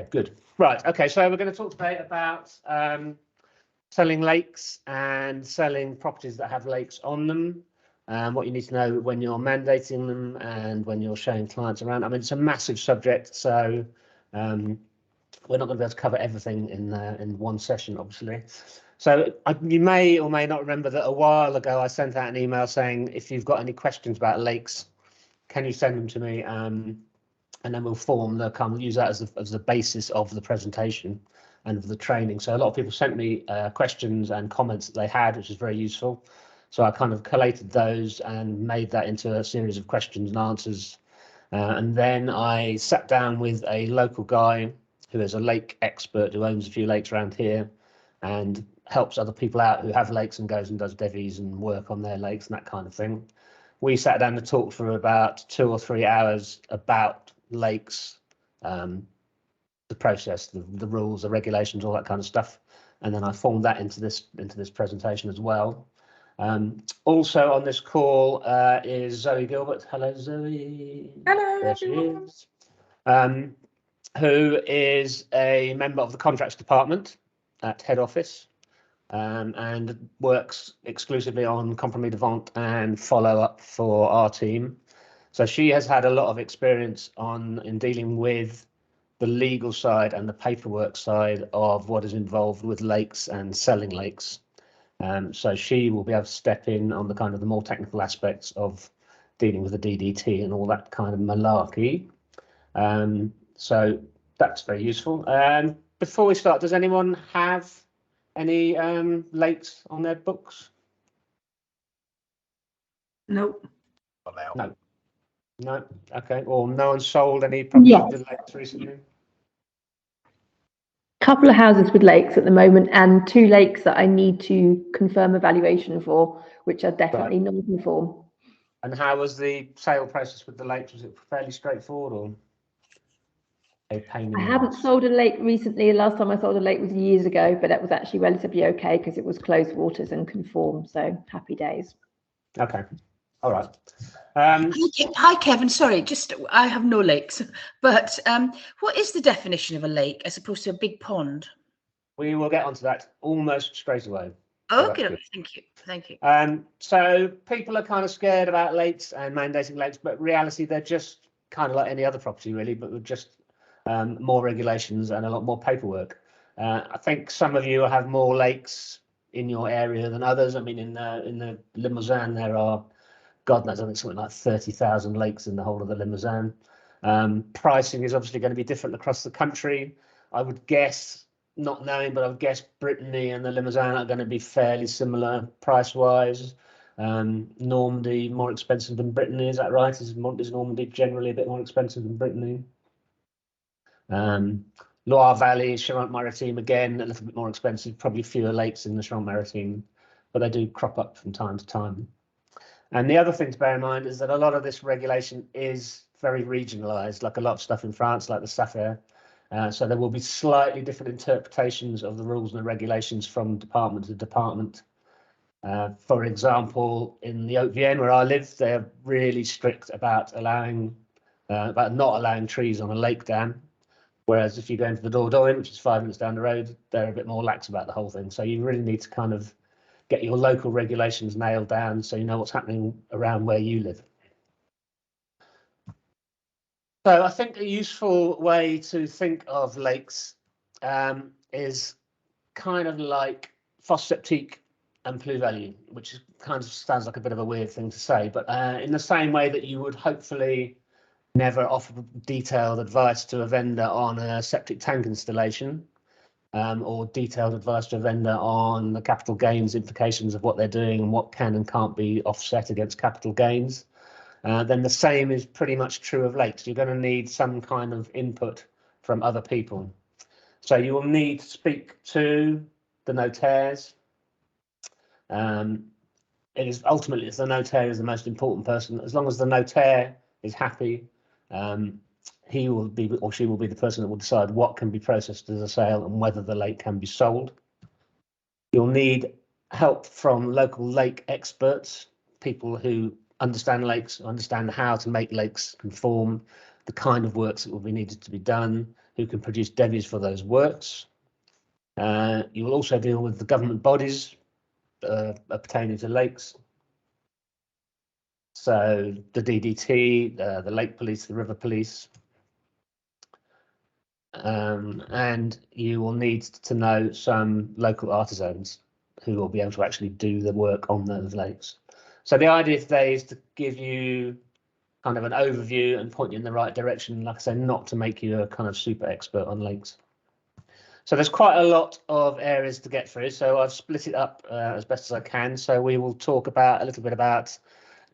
good. Right. Okay. So we're going to talk today about selling lakes and selling properties that have lakes on them. What you need to know when you're mandating them and when you're showing clients around. I mean, it's a massive subject, so we're not going to be able to cover everything in one session, obviously. So you may or may not remember that a while ago I sent out an email saying, if you've got any questions about lakes, can you send them to me? And then we'll use that as the basis of the presentation and of the training. So a lot of people sent me questions and comments that they had, which is very useful. So I kind of collated those and made that into a series of questions and answers. And then I sat down with a local guy who is a lake expert who owns a few lakes around here and helps other people out who have lakes and goes and does devies and work on their lakes and that kind of thing. We sat down to talk for about 2 or 3 hours about lakes, the process, the rules, the regulations, all that kind of stuff. And then I formed that into this presentation as well. Also on this call is Zoe Gilbert. Hello, Zoe. Hello, there everyone. She is. Who is a member of the contracts department at head office and works exclusively on compromis de vente and follow-up for our team. So she has had a lot of experience in dealing with the legal side and the paperwork side of what is involved with lakes and selling lakes. So she will be able to step in on the more technical aspects of dealing with the DDT and all that kind of malarkey. So that's very useful. Before we start, does anyone have any lakes on their books? Nope. No. Okay. Or no one sold any properties with lakes recently? Couple of houses with lakes at the moment and 2 lakes that I need to confirm a valuation for, which are definitely non-conform. And how was the sale process with the lakes? Was it fairly straightforward or a pain in the I haven't sold a lake recently. The last time I sold a lake was years ago, but that was actually relatively okay because it was closed waters and conform. So happy days. Okay. All right. Hi, Kevin. Sorry, I have no lakes, but what is the definition of a lake as opposed to a big pond? We will get onto that almost straight away. Okay, thank you. So people are kind of scared about lakes and mandating lakes, but in reality, they're just kind of like any other property, really, but with just more regulations and a lot more paperwork. I think some of you have more lakes in your area than others. I mean, in the Limousin, there are, God knows, I think something like 30,000 lakes in the whole of the Limousin. Pricing is obviously going to be different across the country. I would guess, not knowing, but I would guess Brittany and the Limousin are going to be fairly similar price-wise. Normandy more expensive than Brittany, is that right? Is Normandy generally a bit more expensive than Brittany? Loire Valley, Charente-Maritime, again, a little bit more expensive, probably fewer lakes in the Charente-Maritime, but they do crop up from time to time. And the other thing to bear in mind is that a lot of this regulation is very regionalised, like a lot of stuff in France, like the SAFER. So there will be slightly different interpretations of the rules and the regulations from department to department. For example, in the Haute-Vienne, where I live, they're really strict about not allowing trees on a lake dam. Whereas if you go into the Dordogne, which is 5 minutes down the road, they're a bit more lax about the whole thing. So you really need to kind of get your local regulations nailed down so you know what's happening around where you live. So I think a useful way to think of lakes is kind of like fosse septique and plus-value, which kind of sounds like a bit of a weird thing to say, but in the same way that you would hopefully never offer detailed advice to a vendor on a septic tank installation, or detailed advice to a vendor on the capital gains implications of what they're doing and what can and can't be offset against capital gains. Then the same is pretty much true of lakes. You're going to need some kind of input from other people. So you will need to speak to the notaires. It's the notaire is the most important person. As long as the notaire is happy, he will be, or she will be, the person that will decide what can be processed as a sale and whether the lake can be sold. You'll need help from local lake experts, people who understand lakes, understand how to make lakes conform, the kind of works that will be needed to be done, who can produce devies for those works. You will also deal with the government bodies pertaining to lakes. So the DDT, the Lake Police, the River Police. And you will need to know some local artisans who will be able to actually do the work on those lakes. So the idea today is to give you kind of an overview and point you in the right direction. Like I say, not to make you a kind of super expert on lakes. So there's quite a lot of areas to get through. So I've split it up as best as I can. So we will talk about a little bit about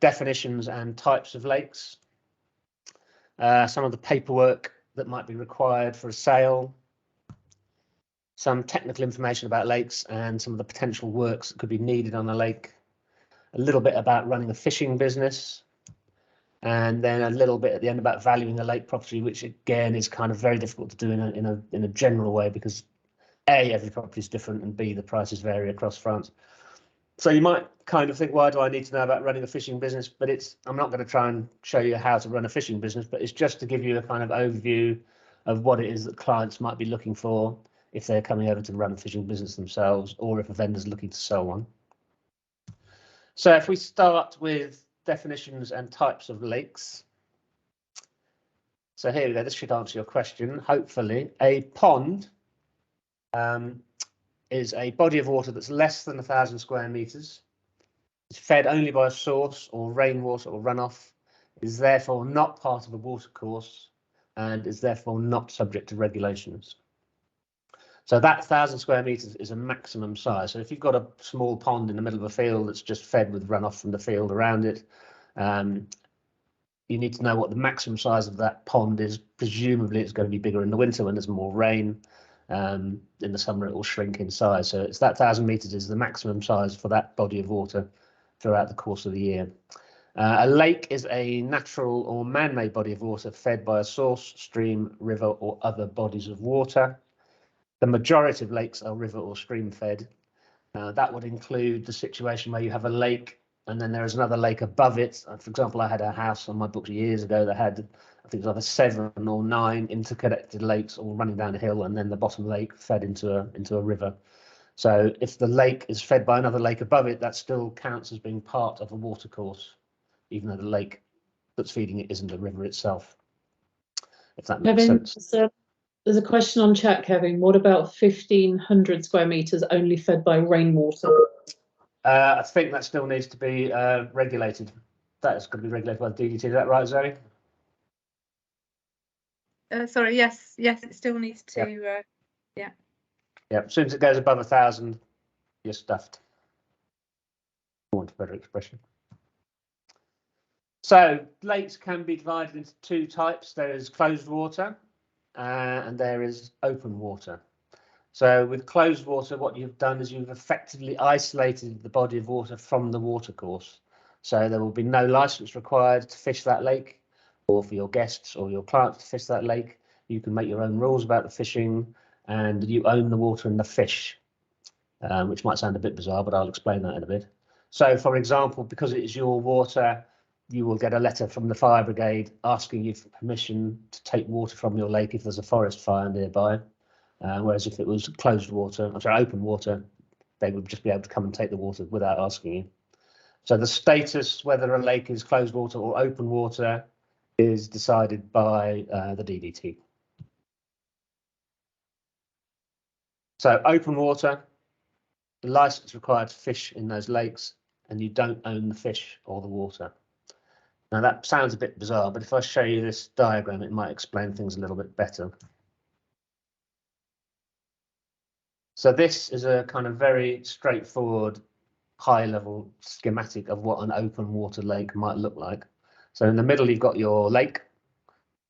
definitions and types of lakes, some of the paperwork that might be required for a sale, some technical information about lakes and some of the potential works that could be needed on a lake, a little bit about running a fishing business, and then a little bit at the end about valuing a lake property, which again is kind of very difficult to do in a general way, because A, every property is different, and B, the prices vary across France. So you might kind of think, why do I need to know about running a fishing business? But I'm not going to try and show you how to run a fishing business, but it's just to give you a kind of overview of what it is that clients might be looking for if they're coming over to run a fishing business themselves, or if a vendor's looking to sell one. So if we start with definitions and types of lakes. So here we go, this should answer your question, hopefully. A pond is a body of water that's less than 1,000 square meters. It's fed only by a source or rainwater or runoff, is therefore not part of a watercourse, and is therefore not subject to regulations. So that 1,000 square meters is a maximum size. So if you've got a small pond in the middle of a field that's just fed with runoff from the field around it, you need to know what the maximum size of that pond is. Presumably it's going to be bigger in the winter when there's more rain. In the summer it will shrink in size. So it's that 1,000 meters is the maximum size for that body of water throughout the course of the year. A lake is a natural or man-made body of water fed by a source, stream, river, or other bodies of water. The majority of lakes are river or stream fed. That would include the situation where you have a lake and then there is another lake above it. For example, I had a house on my books years ago that had, I think it was either 7 or 9 interconnected lakes all running down a hill, and then the bottom lake fed into a river. So if the lake is fed by another lake above it, that still counts as being part of a watercourse, even though the lake that's feeding it isn't a river itself, if that makes sense. So there's a question on chat, Kevin. What about 1,500 square meters only fed by rainwater? I think that still needs to be regulated. That's going to be regulated by the DDT. Is that right, Zoe? Sorry, yes, it still needs to, Yeah, as soon as it goes above 1,000, you're stuffed. I want a better expression. So lakes can be divided into 2 types. There is closed water and there is open water. So with closed water, what you've done is you've effectively isolated the body of water from the watercourse. So there will be no license required to fish that lake, or for your guests or your clients to fish that lake. You can make your own rules about the fishing, and you own the water and the fish, which might sound a bit bizarre, but I'll explain that in a bit. So for example, because it is your water, you will get a letter from the fire brigade asking you for permission to take water from your lake if there's a forest fire nearby. Whereas if it was closed water, open water, they would just be able to come and take the water without asking you. So the status, whether a lake is closed water or open water, is decided by the DDT. So open water, the license required to fish in those lakes, and you don't own the fish or the water. Now that sounds a bit bizarre, but if I show you this diagram, it might explain things a little bit better. So this is a kind of very straightforward, high-level schematic of what an open water lake might look like. So in the middle, you've got your lake,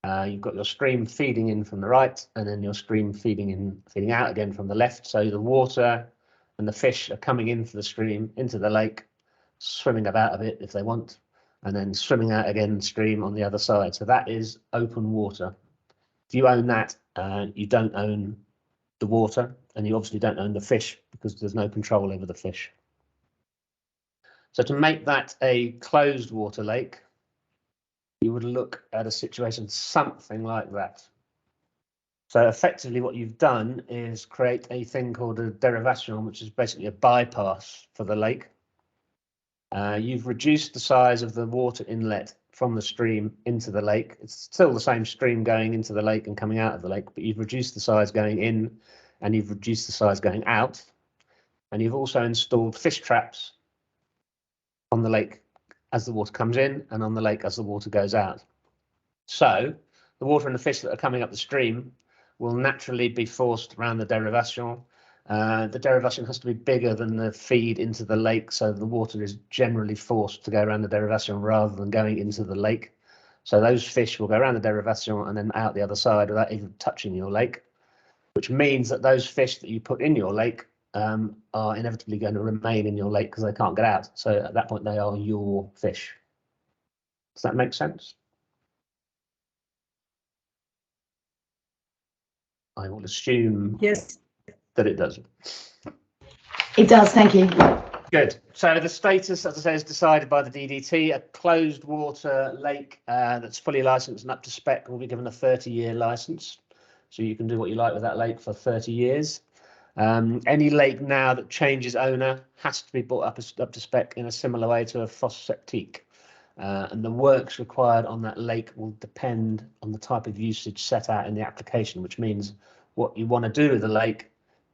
you've got your stream feeding in from the right, and then your stream feeding out again from the left. So the water and the fish are coming into the stream, into the lake, swimming about a bit if they want, and then swimming out again stream on the other side. So that is open water. If you own that, you don't own the water, and you obviously don't own the fish because there's no control over the fish. So to make that a closed water lake, you would look at a situation something like that. So effectively what you've done is create a thing called a derivation, which is basically a bypass for the lake. You've reduced the size of the water inlet from the stream into the lake. It's still the same stream going into the lake and coming out of the lake, but you've reduced the size going in and you've reduced the size going out. And you've also installed fish traps on the lake as the water comes in and on the lake as the water goes out. So the water and the fish that are coming up the stream will naturally be forced around the derivation. The derivation has to be bigger than the feed into the lake, so the water is generally forced to go around the derivation rather than going into the lake. So those fish will go around the derivation and then out the other side without even touching your lake, which means that those fish that you put in your lake are inevitably going to remain in your lake because they can't get out. So at that point, they are your fish. Does that make sense? I will assume Yes, that it does. it does. Thank you. Good. So the status, as I say, is decided by the DDT. A closed water lake that's fully licensed and up to spec will be given a 30-year license. So you can do what you like with that lake for 30 years. Any lake now that changes owner has to be brought up to spec in a similar way to a fosse septique. And the works required on that lake will depend on the type of usage set out in the application, which means what you want to do with the lake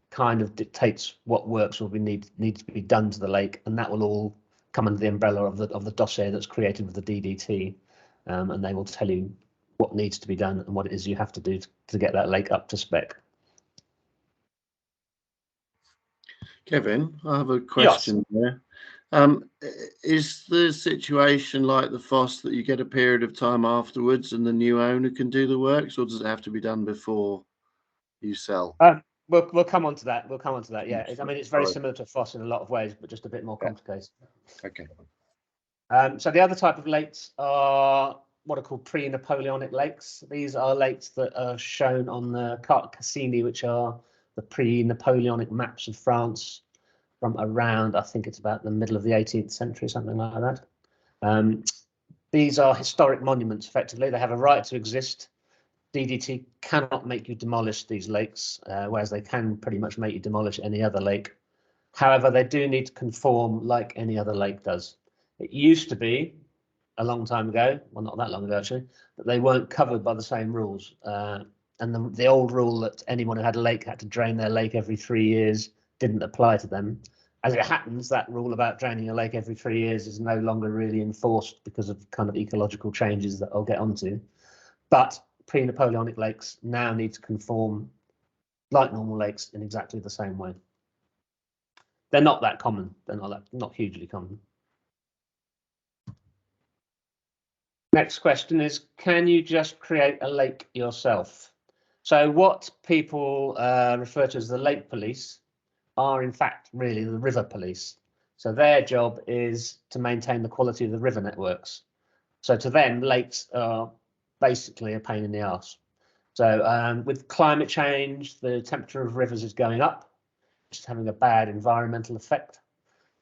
kind of dictates what works will be need to be done to the lake, and that will all come under the umbrella of the dossier that's created with the DDT, and they will tell you what needs to be done and what it is you have to do to get that lake up to spec. Kevin, I have a question there. Is the situation like the FOSS that you get a period of time afterwards and the new owner can do the works, or does it have to be done before you sell? We'll come on to that. We'll come on to that. Yeah, I mean, it's very similar to FOSS in a lot of ways, but just a bit more complicated. Okay. So the other type of lakes are what are called pre-Napoleonic lakes. These are lakes that are shown on the carte Cassini, which are the pre-Napoleonic maps of France from around, I think it's about the middle of the 18th century, something like that. These are historic monuments, effectively. They have a right to exist. DDT cannot make you demolish these lakes, whereas they can pretty much make you demolish any other lake. However, they do need to conform like any other lake does. It used to be, a long time ago, well, not that long ago actually, that they weren't covered by the same rules. And the old rule that anyone who had a lake had to drain their lake every 3 years didn't apply to them. As it happens, that rule about draining a lake every 3 years is no longer really enforced because of kind of ecological changes that I'll get onto. But pre-Napoleonic lakes now need to conform like normal lakes in exactly the same way. They're not that common. They're not hugely common. Next question is, can you just create a lake yourself? So what people refer to as the lake police are in fact really the river police. So their job is to maintain the quality of the river networks. So to them, lakes are basically a pain in the arse. So with climate change, the temperature of rivers is going up, which is having a bad environmental effect.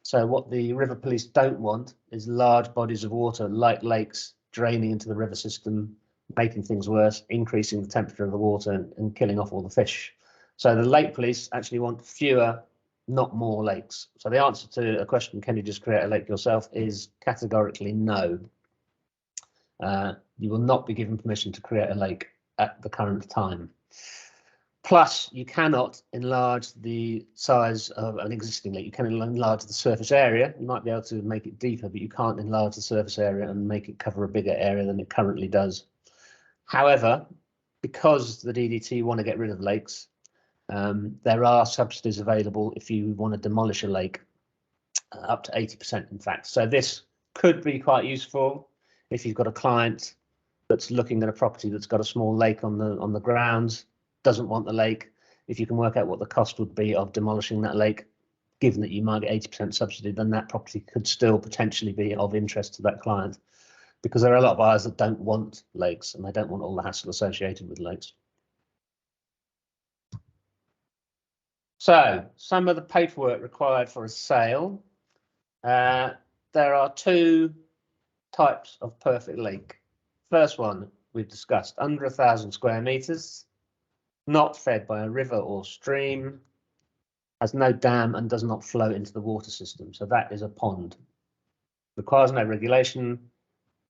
So what the river police don't want is large bodies of water like lakes draining into the river system, making things worse, increasing the temperature of the water and killing off all the fish. So the lake police actually want fewer, not more lakes. So the answer to a question, can you just create a lake yourself, is categorically no. You will not be given permission to create a lake at the current time. Plus, you cannot enlarge the size of an existing lake. You can enlarge the surface area. You might be able to make it deeper, but you can't enlarge the surface area and make it cover a bigger area than it currently does. However, because the DDT want to get rid of lakes, there are subsidies available if you want to demolish a lake, up to 80% in fact. So this could be quite useful if you've got a client that's looking at a property that's got a small lake on the grounds, doesn't want the lake. If you can work out what the cost would be of demolishing that lake, given that you might get 80% subsidy, then that property could still potentially be of interest to that client, because there are a lot of buyers that don't want lakes and they don't want all the hassle associated with lakes. So some of the paperwork required for a sale. There are two types of perfect lake. First one we've discussed, under 1,000 square meters. not fed by a river or stream, has no dam and does not flow into the water system. So that is a pond. Requires no regulation,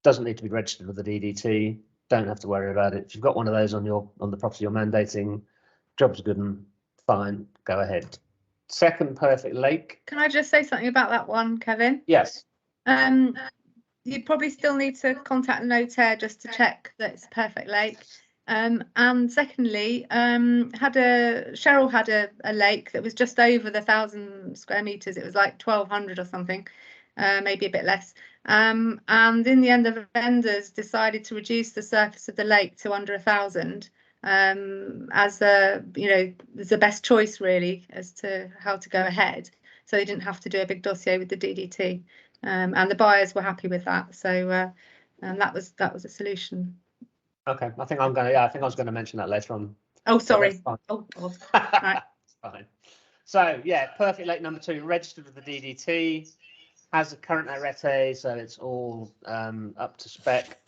doesn't need to be registered with the DDT, don't have to worry about it. If you've got one of those on the property you're mandating, job's good and fine, go ahead. Second perfect lake. Can I just say something about that one, Kevin? Yes. You probably still need to contact the notaire just to check that it's a perfect lake. And secondly, Cheryl had a lake that was just over the 1,000 square meters. It was like 1,200 or something, maybe a bit less. And in the end, the vendors decided to reduce the surface of the lake to under 1,000 as the best choice really as to how to go ahead. So they didn't have to do a big dossier with the DDT. And the buyers were happy with that, so that was a solution. Okay, I think I was going to mention that later on. Oh, sorry. Oh, God. Right. Fine. So yeah, perfect lake number 2, registered with the DDT, has a current arete, so it's all up to spec,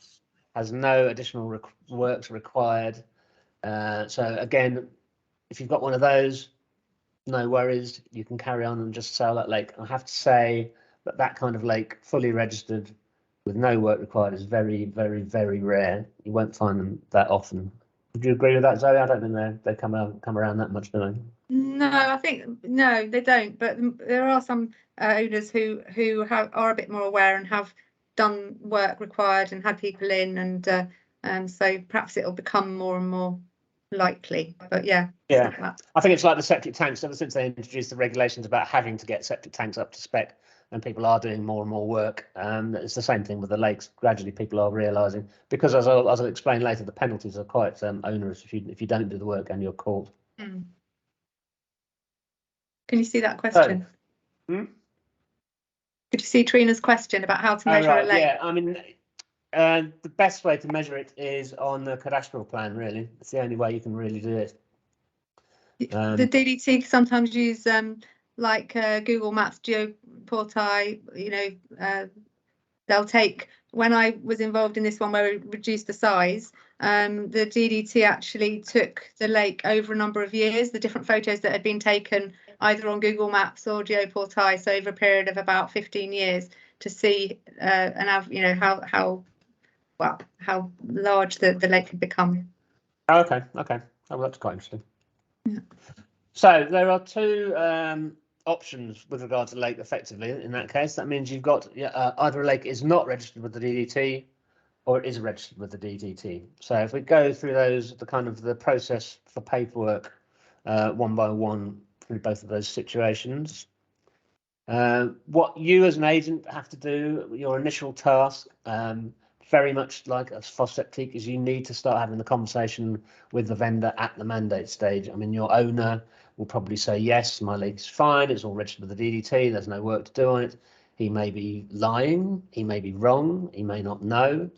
has no additional works required. So again, if you've got one of those, no worries, you can carry on and just sell that lake. I have to say that kind of lake, fully registered with no work required, is very, very, very rare. You won't find them that often. Would you agree with that, Zoe? I don't think they come around that much, do they? No, I think no, they don't. But there are some owners who are a bit more aware and have done work required and had people in, and so perhaps it'll become more and more likely. But yeah. I think it's like the septic tanks. Ever since they introduced the regulations about having to get septic tanks up to spec, and people are doing more and more work. It's the same thing with the lakes. Gradually, people are realising, because as I'll explain later, the penalties are quite onerous if you don't do the work and you're caught. Mm. Can you see that question? Could you see Trina's question about how to measure a lake? Yeah, I mean, the best way to measure it is on the cadastral plan. Really, it's the only way you can really do it. The DDT sometimes use like Google Maps, GeoPortai. They'll take. When I was involved in this one where we reduced the size, the DDT actually took the lake over a number of years, the different photos that had been taken either on Google Maps or GeoPortai, so over a period of about 15 years, to see how large the lake had become. Okay. Oh, that's quite interesting. Yeah. So there are two options with regard to lake. Effectively, in that case, that means you've got either a lake is not registered with the DDT, or it is registered with the DDT. So if we go through the process for paperwork one by one through both of those situations, what you as an agent have to do, your initial task, very much like a septic, is you need to start having the conversation with the vendor at the mandate stage. I mean, your owner will probably say, yes, my lake is fine, it's all registered with the DDT, there's no work to do on it. He may be lying, he may be wrong, he may not know.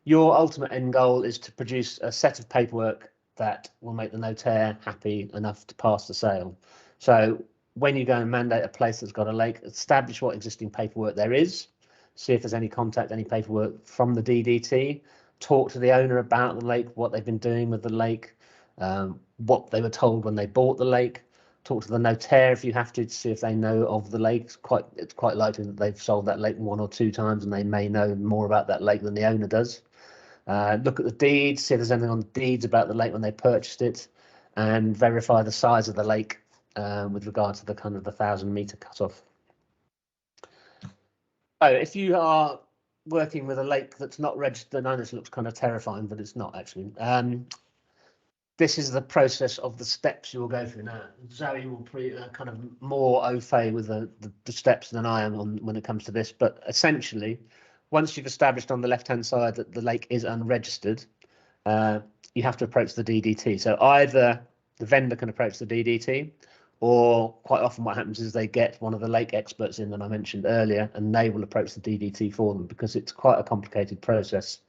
Your ultimate end goal is to produce a set of paperwork that will make the notaire happy enough to pass the sale. So when you go and mandate a place that's got a lake, establish what existing paperwork there is, see if there's any contact, any paperwork from the DDT, talk to the owner about the lake, what they've been doing with the lake, what they were told when they bought the lake, talk to the notaire if you have to see if they know of the lake. It's quite likely that they've sold that lake 1 or 2 times and they may know more about that lake than the owner does. Look at the deeds, see if there's anything on the deeds about the lake when they purchased it, and verify the size of the lake with regard to the 1,000 meter cutoff. Oh, if you are working with a lake that's not registered, I know this looks kind of terrifying, but it's not actually. This is the process of the steps you will go through. Now, Zoe will kind of more au fait with the steps than I am when it comes to this. But essentially, once you've established on the left-hand side that the lake is unregistered, you have to approach the DDT. So either the vendor can approach the DDT, or quite often what happens is they get one of the lake experts in that I mentioned earlier, and they will approach the DDT for them, because it's quite a complicated process.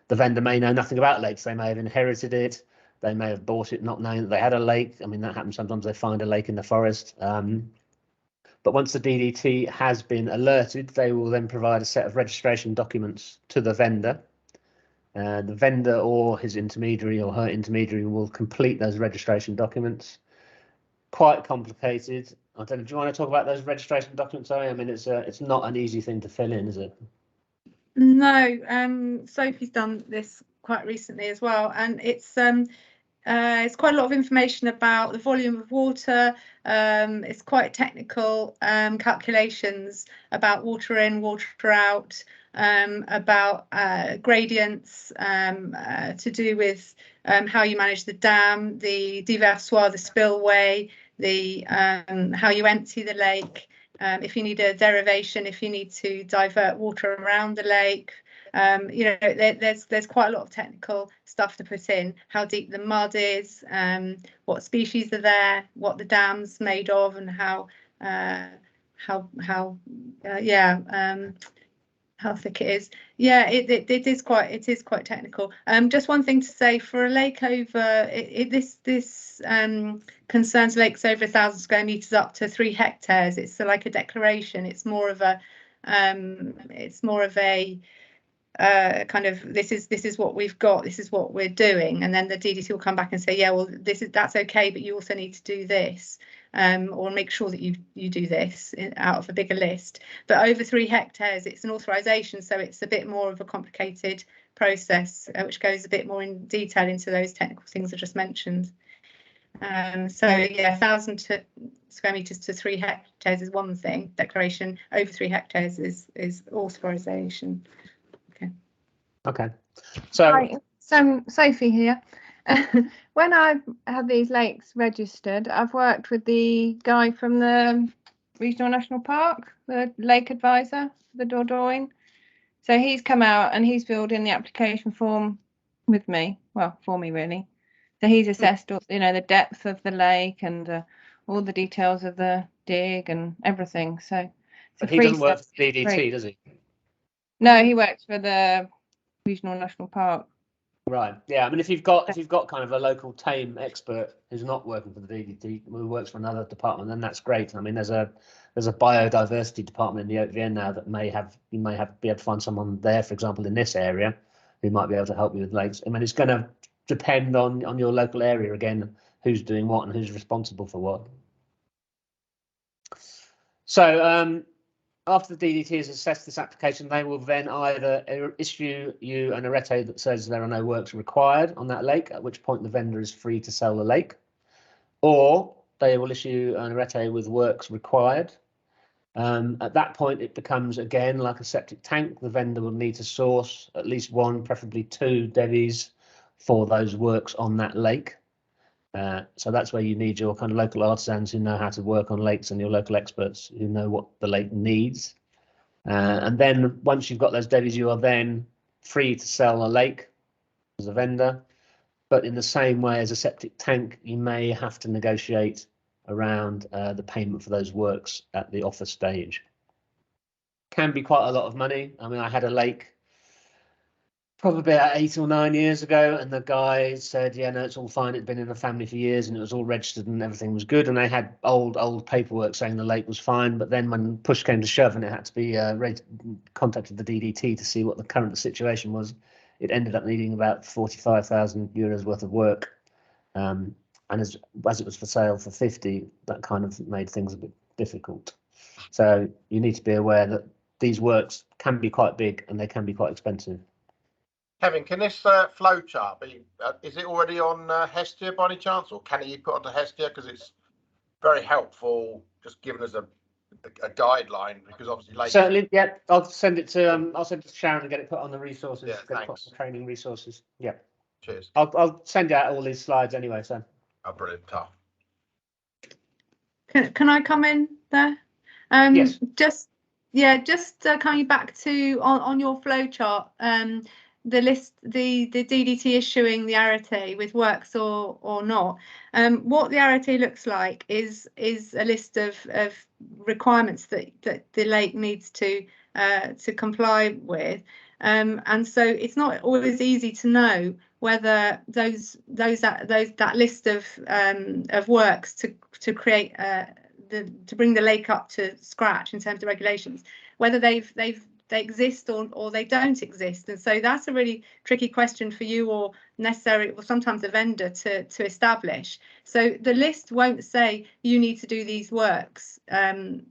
The vendor may know nothing about lakes. They may have inherited it. They may have bought it not knowing that they had a lake. I mean, that happens sometimes. They find a lake in the forest. But once the DDT has been alerted, they will then provide a set of registration documents to the vendor. The vendor or his intermediary or her intermediary will complete those registration documents. Quite complicated. I don't know. Do you want to talk about those registration documents, Zoe? I mean, it's not an easy thing to fill in, is it? No, Sophie's done this quite recently as well, and it's quite a lot of information about the volume of water. It's quite technical calculations about water in, water out, about gradients, to do with how you manage the dam, the déversoir, the spillway, the how you empty the lake. If you need a derivation, if you need to divert water around the lake, you know, there's quite a lot of technical stuff to put in. How deep the mud is, what species are there, what the dam's made of, and how thick it is. Yeah, it is quite technical. Just one thing to say, for a lake over this concerns lakes over 1,000 square meters up to 3 hectares. It's like a declaration. It's more of a kind of this is what we've got, this is what we're doing, and then the DDT will come back and say, yeah, well, that's okay, but you also need to do this, or make sure that you do this out of a bigger list. But over 3 hectares, it's an authorization, so it's a bit more of a complicated process, which goes a bit more in detail into those technical things I just mentioned. So yeah, 1,000 square meters to 3 hectares is one thing. Declaration over 3 hectares is authorization. Okay. So Hi, so Sophie here. When I've had these lakes registered, I've worked with the guy from the Regional National Park, the lake advisor, the Dordogne. So he's come out and he's filled in the application form with me, well, for me really. So he's assessed, you know, the depth of the lake and all the details of the dig and everything. So but he doesn't work for DDT, does he? No, he works for the Regional National Park. Right. Yeah. I mean, if you've got kind of a local tame expert who's not working for the DDT, who works for another department, then that's great. I mean, there's a biodiversity department in the OVN now that you may be able to find someone there, for example, in this area, who might be able to help you with lakes. I mean, it's going to depend on your local area again, who's doing what and who's responsible for what. So after the DDT has assessed this application, they will then either issue you an arrêté that says there are no works required on that lake, at which point the vendor is free to sell the lake, or they will issue an arrêté with works required. At that point, it becomes again like a septic tank. The vendor will need to source at least 1, preferably 2 devis for those works on that lake. So that's where you need your kind of local artisans who know how to work on lakes and your local experts who know what the lake needs. And then once you've got those devis, you are then free to sell a lake as a vendor. But in the same way as a septic tank, you may have to negotiate around the payment for those works at the offer stage. Can be quite a lot of money. I mean, I had a lake probably about 8 or 9 years ago, and the guy said, yeah, no, it's all fine, it'd been in the family for years and it was all registered and everything was good, and they had old paperwork saying the lake was fine. But then when push came to shove and it had to be contacted the DDT to see what the current situation was, it ended up needing about 45,000 euros worth of work, and as it was for sale for 50, that kind of made things a bit difficult. So you need to be aware that these works can be quite big and they can be quite expensive. Kevin, can this flow chart be, is it already on Hestia by any chance, or can you put onto Hestia? Because it's very helpful, just giving us a guideline, because obviously later. Certainly, yeah. I'll send it to Sharon and get it put on the resources. Yeah, get it put on the training resources. Yeah. Cheers. I'll send out all these slides anyway. So. Oh, brilliant. Tough. Can I come in there? Yes. Just coming back to on your flow chart, the list, the DDT issuing the arrêté with works or not. What the arrêté looks like is a list of requirements that the lake needs to comply with, and so it's not always easy to know whether that list of works to create to bring the lake up to scratch in terms of regulations, whether they've they exist or they don't exist. And so that's a really tricky question for you or sometimes a vendor to establish. So the list won't say you need to do these works.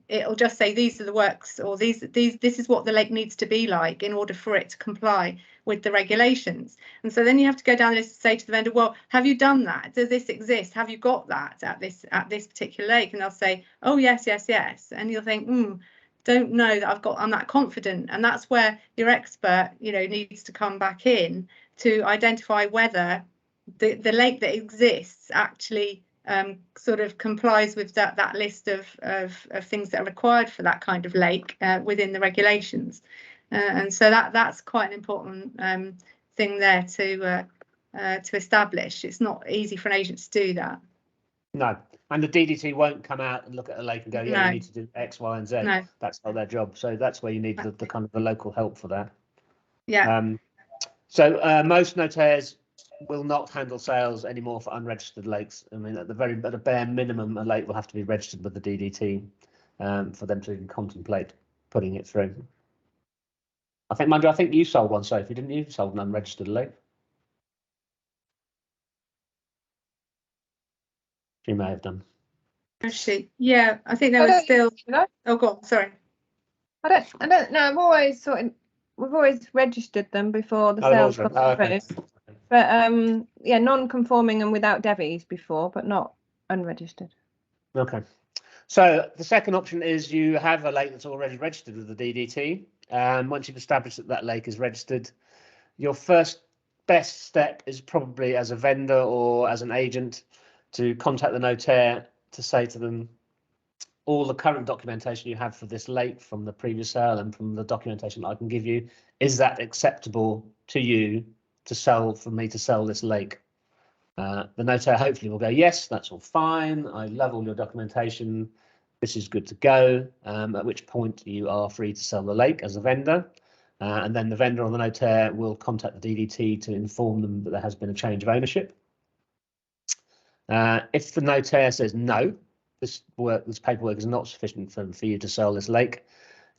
It'll just say these are the works, or this is what the lake needs to be like in order for it to comply with the regulations. And so then you have to go down the list and say to the vendor, well, have you done that? Does this exist? Have you got that at this particular lake? And they'll say, oh yes, yes, yes. And you'll think, don't know that I'm that confident. And that's where your expert, needs to come back in to identify whether the lake that exists actually sort of complies with that list of things that are required for that kind of lake within the regulations. And so that's quite an important thing there to establish. It's not easy for an agent to do that. No, and the DDT won't come out and look at a lake and go, yeah, you need to do X, Y, and Z. No. That's not their job. So that's where you need the kind of the local help for that. Yeah. So most notaires will not handle sales anymore for unregistered lakes. I mean, at a bare minimum, a lake will have to be registered with the DDT for them to even contemplate putting it through. I think you sold one, Sophie, didn't you? You sold an unregistered lake. She may have done. Yeah, I think there was still. Oh, go on. Sorry. I don't know. We've always registered them before the sales come through. Okay. But yeah, non-conforming and without devies before, but not unregistered. Okay. So the second option is you have a lake that's already registered with the DDT. Once you've established that that lake is registered, your first best step is probably as a vendor or as an agent to contact the notaire to say to them, all the current documentation you have for this lake from the previous sale and from the documentation I can give you, is that acceptable to you to sell, for me to sell this lake? The notaire hopefully will go, yes, that's all fine. I love all your documentation. This is good to go. At which point you are free to sell the lake as a vendor. And then the vendor or the notaire will contact the DDT to inform them that there has been a change of ownership. If the notaire says no, this paperwork is not sufficient for you to sell this lake,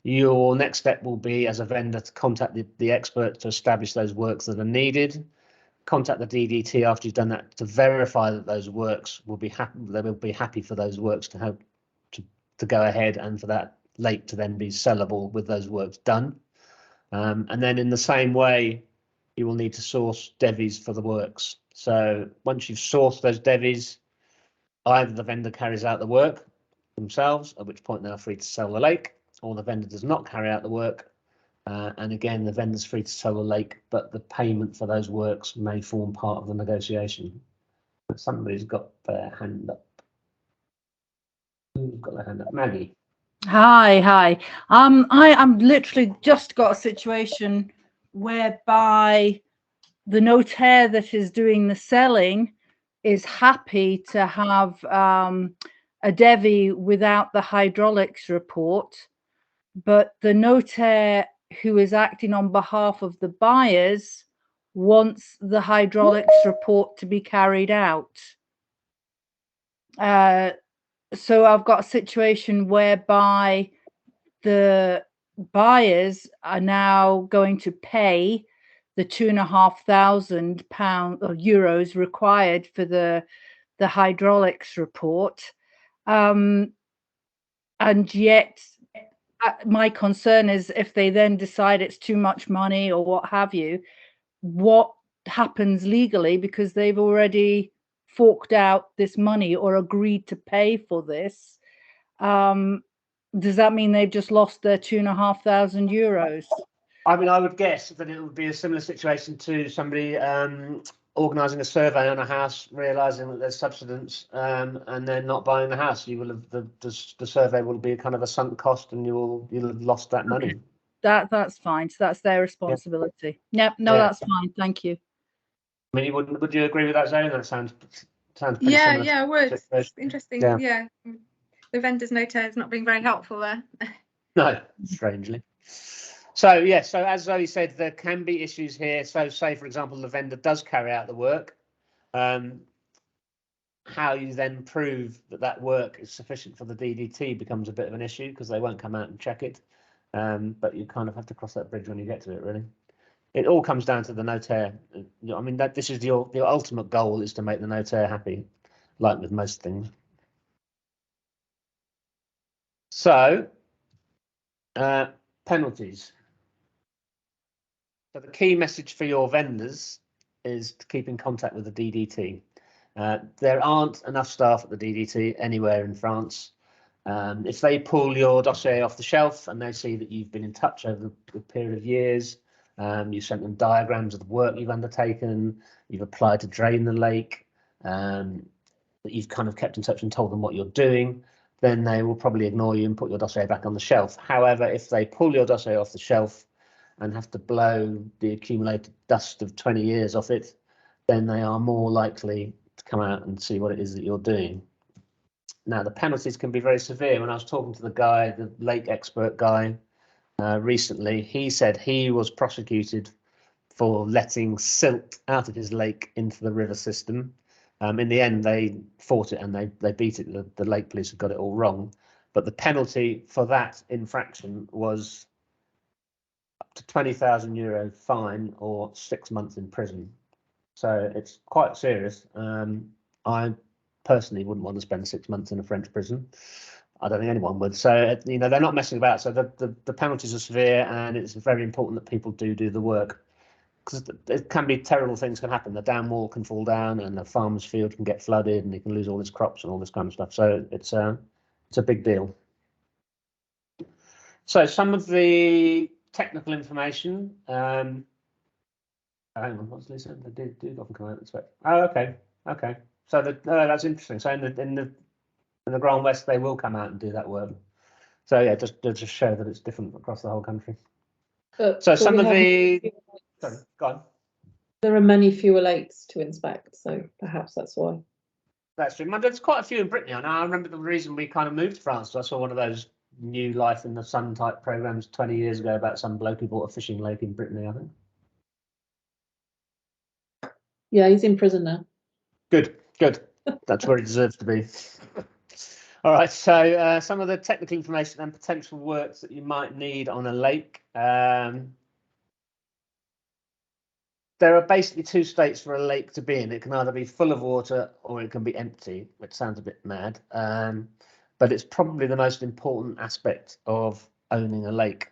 your next step will be as a vendor to contact the expert to establish those works that are needed. Contact the DDT after you've done that to verify that those works will be happy. They will be happy for those works to have to go ahead and for that lake to then be sellable with those works done. And then in the same way, you will need to source devies for the works. So once you've sourced those devies, either the vendor carries out the work themselves, at which point they're free to sell the lake, or the vendor does not carry out the work. And again, the vendor's free to sell the lake, but the payment for those works may form part of the negotiation. But somebody's got their hand up. Who's got their hand up? Maggie. Hi. I'm literally just got a situation whereby the notaire that is doing the selling is happy to have a devi without the hydraulics report, but the notaire who is acting on behalf of the buyers wants the hydraulics report to be carried out. So I've got a situation whereby the buyers are now going to pay the £2,500 or euros required for the hydraulics report, and yet my concern is if they then decide it's too much money or what have you, what happens legally, because they've already forked out this money or agreed to pay for this. Does that mean they've just lost their €2,500 euros? I mean, I would guess that it would be a similar situation to somebody organising a survey on a house, realising that there's subsidence, and then not buying the house. You will have the survey will be kind of a sunk cost, and you'll have lost that money. That's fine. So that's their responsibility. Yep. No, that's fine. Thank you. I mean, would you agree with that, Zoe? That sounds pretty similar. Yeah, I would. It's interesting. Yeah. The vendor's notaire is not being very helpful there. No, strangely. So so as Zoe said, there can be issues here. So say, for example, the vendor does carry out the work. How you then prove that work is sufficient for the DDT becomes a bit of an issue, because they won't come out and check it. but you kind of have to cross that bridge when you get to it, really. It all comes down to the notaire. I mean, this is your ultimate goal, is to make the notaire happy, like with most things. So, penalties. So the key message for your vendors is to keep in contact with the DDT. There aren't enough staff at the DDT anywhere in France. If they pull your dossier off the shelf and they see that you've been in touch over a period of years, you've sent them diagrams of the work you've undertaken, you've applied to drain the lake, that you've kind of kept in touch and told them what you're doing, then they will probably ignore you and put your dossier back on the shelf. However, if they pull your dossier off the shelf and have to blow the accumulated dust of 20 years off it, then they are more likely to come out and see what it is that you're doing. Now, the penalties can be very severe. When I was talking to the guy, the lake expert guy, recently, he said he was prosecuted for letting silt out of his lake into the river system. In the end, they fought it and they beat it. The lake police had got it all wrong. But the penalty for that infraction was up to €20,000 fine or 6 months in prison. So it's quite serious. I personally wouldn't want to spend 6 months in a French prison. I don't think anyone would. So, you know, they're not messing about. So the penalties are severe, and it's very important that people do the work, because it can be terrible things can happen. The dam wall can fall down, and the farmer's field can get flooded, and he can lose all his crops and all this kind of stuff. So it's a big deal. So some of the technical information. Hang on, what's Lisa? They do often come out and inspect. Oh, okay. So that's interesting. So in the Grand West, they will come out and do that work. So yeah, just show that it's different across the whole country. So some of the. Sorry, go on. There are many fewer lakes to inspect, so perhaps that's why. That's true. There's quite a few in Brittany. And I remember the reason we kind of moved to France. I saw one of those new Life in the Sun type programs 20 years ago about some bloke who bought a fishing lake in Brittany, I think. Yeah, he's in prison now. Good. That's where he deserves to be. All right, so some of the technical information and potential works that you might need on a lake. There are basically two states for a lake to be in. It can either be full of water or it can be empty, which sounds a bit mad. But it's probably the most important aspect of owning a lake.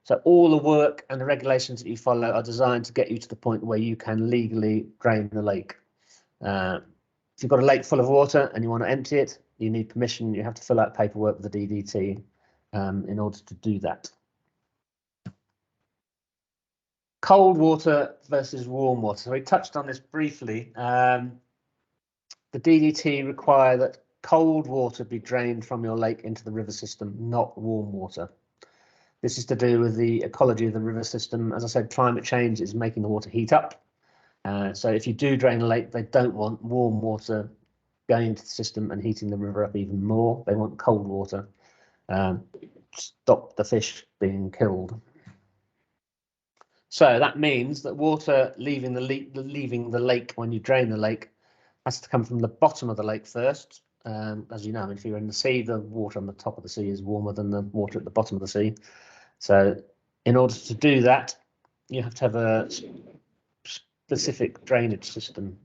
So all the work and the regulations that you follow are designed to get you to the point where you can legally drain the lake. If you've got a lake full of water and you want to empty it, you need permission. You have to fill out paperwork with the DDT in order to do that. Cold water versus warm water. So we touched on this briefly. The DDT require that cold water be drained from your lake into the river system, not warm water. This is to do with the ecology of the river system. As I said, climate change is making the water heat up. So if you do drain a lake, they don't want warm water going into the system and heating the river up even more. They want cold water. Stop the fish being killed. So that means that water leaving the lake when you drain the lake has to come from the bottom of the lake first. As you know, if you're in the sea, the water on the top of the sea is warmer than the water at the bottom of the sea. So in order to do that, you have to have a specific drainage system.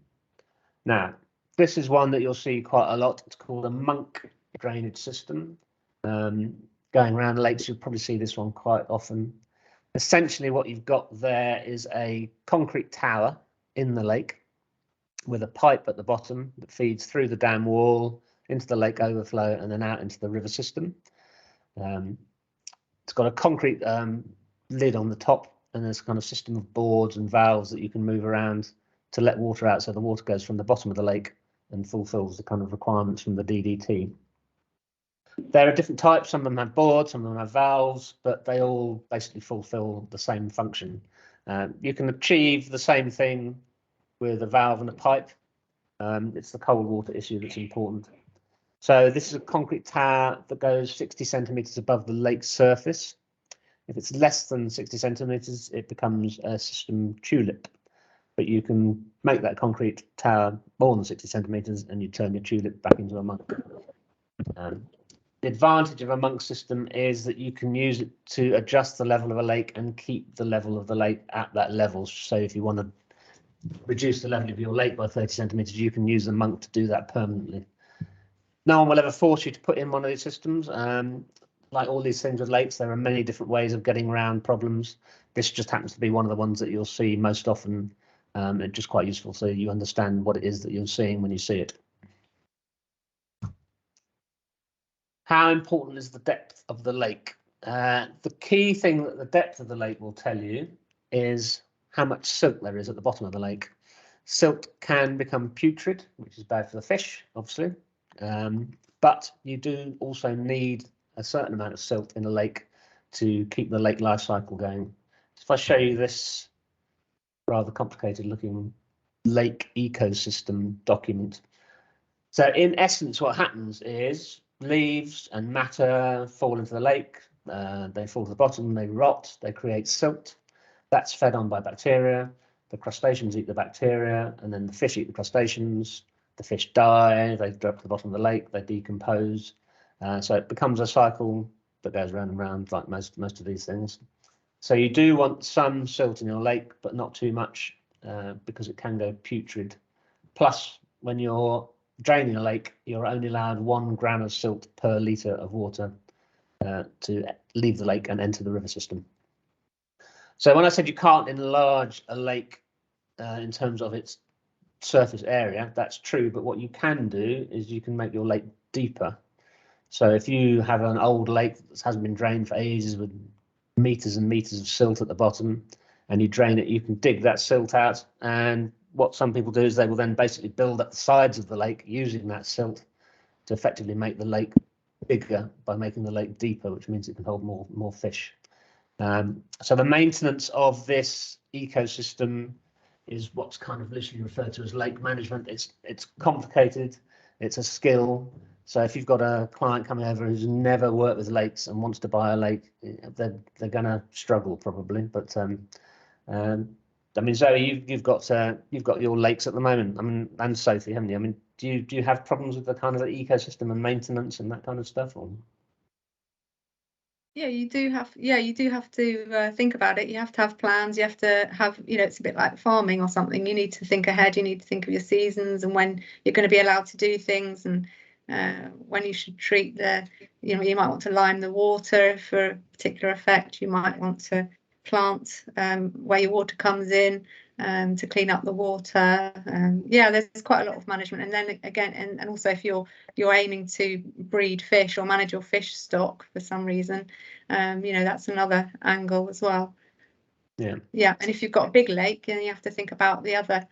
Now, this is one that you'll see quite a lot. It's called a monk drainage system. Going around lakes, you'll probably see this one quite often. Essentially, what you've got there is a concrete tower in the lake with a pipe at the bottom that feeds through the dam wall into the lake overflow and then out into the river system. It's got a concrete lid on the top, and there's a kind of system of boards and valves that you can move around to let water out, so the water goes from the bottom of the lake and fulfills the kind of requirements from the DDT. There are different types. Some of them have boards, some of them have valves, but they all basically fulfill the same function. You can achieve the same thing with a valve and a pipe. It's the cold water issue that's important. So this is a concrete tower that goes 60 centimetres above the lake's surface. If it's less than 60 centimetres, it becomes a system tulip. But you can make that concrete tower more than 60 centimetres and you turn your tulip back into a monk. The advantage of a monk system is that you can use it to adjust the level of a lake and keep the level of the lake at that level. So if you want to reduce the level of your lake by 30 centimeters, you can use the monk to do that permanently. No one will ever force you to put in one of these systems. Like all these things with lakes, there are many different ways of getting around problems. This just happens to be one of the ones that you'll see most often. It's just quite useful so you understand what it is that you're seeing when you see it. How important is the depth of the lake? The key thing that the depth of the lake will tell you is how much silt there is at the bottom of the lake. Silt can become putrid, which is bad for the fish, obviously. But you do also need a certain amount of silt in a lake to keep the lake life cycle going. If I show you this rather complicated looking lake ecosystem document. So in essence, what happens is leaves and matter fall into the lake, they fall to the bottom, they rot, they create silt. That's fed on by bacteria. The crustaceans eat the bacteria, and then the fish eat the crustaceans. The fish die, they drop to the bottom of the lake, they decompose. So it becomes a cycle that goes round and round like most of these things. So you do want some silt in your lake, but not too much because it can go putrid. Plus, when you're draining a lake, you're only allowed 1 gram of silt per litre of water to leave the lake and enter the river system. So when I said you can't enlarge a lake in terms of its surface area, that's true, but what you can do is you can make your lake deeper. So if you have an old lake that hasn't been drained for ages with meters and meters of silt at the bottom and you drain it, you can dig that silt out, and what some people do is they will then basically build up the sides of the lake using that silt to effectively make the lake bigger by making the lake deeper, which means it can hold more fish. So the maintenance of this ecosystem is what's kind of loosely referred to as lake management. It's complicated, it's a skill. So if you've got a client coming over who's never worked with lakes and wants to buy a lake, they're going to struggle probably. But I mean, Zoe, you've got your lakes at the moment. I mean, and Sophie, haven't you? I mean, do you have problems with the kind of the ecosystem and maintenance and that kind of stuff? Or? Yeah, you do have to think about it. You have to have plans. You have to have, it's a bit like farming or something. You need to think ahead. You need to think of your seasons and when you're going to be allowed to do things, and when you should treat you might want to lime the water for a particular effect. You might want to plant where your water comes in to clean up the water. Yeah, there's quite a lot of management. And then again, and also if you're aiming to breed fish or manage your fish stock for some reason, that's another angle as well. Yeah. And if you've got a big lake, then you have to think about the other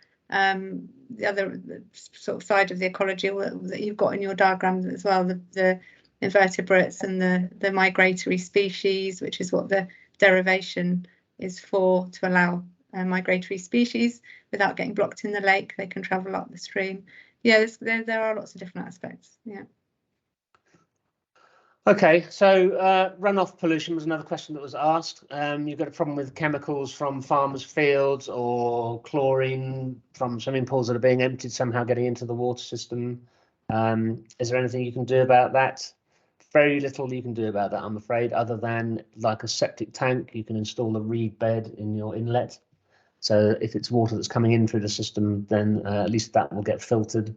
sort of side of the ecology that you've got in your diagrams as well, the invertebrates and the migratory species, which is what the derivation is for, to allow migratory species without getting blocked in the lake. They can travel up the stream. Yeah, there are lots of different aspects. Yeah. Okay, so runoff pollution was another question that was asked. You've got a problem with chemicals from farmers' fields or chlorine from swimming pools that are being emptied, somehow getting into the water system. Is there anything you can do about that? Very little you can do about that, I'm afraid, other than like a septic tank. You can install a reed bed in your inlet. So if it's water that's coming in through the system, then at least that will get filtered.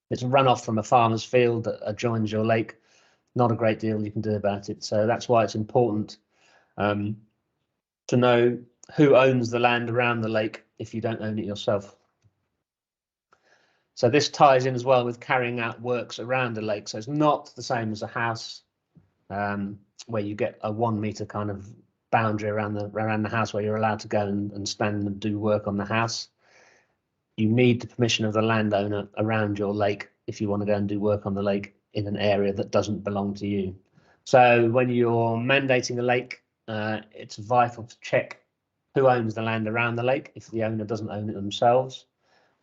It's runoff from a farmer's field that adjoins your lake. Not a great deal you can do about it. So that's why it's important to know who owns the land around the lake if you don't own it yourself. So this ties in as well with carrying out works around a lake. So it's not the same as a house where you get a 1 meter kind of boundary around the house where you're allowed to go and stand and do work on the house. You need the permission of the landowner around your lake if you want to go and do work on the lake in an area that doesn't belong to you. So when you're mandating a lake, it's vital to check who owns the land around the lake if the owner doesn't own it themselves,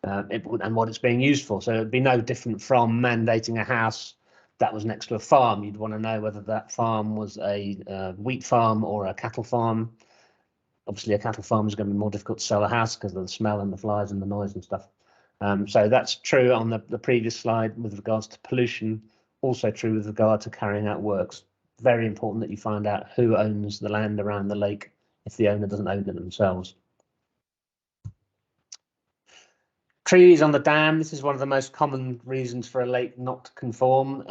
and what it's being used for. So it'd be no different from mandating a house that was next to a farm. You'd want to know whether that farm was a wheat farm or a cattle farm. Obviously, a cattle farm is going to be more difficult to sell a house because of the smell and the flies and the noise and stuff. So that's true on the previous slide with regards to pollution. also true with regard to carrying out works. Very important that you find out who owns the land around the lake if the owner doesn't own it themselves. Trees on the dam. This is one of the most common reasons for a lake not to conform.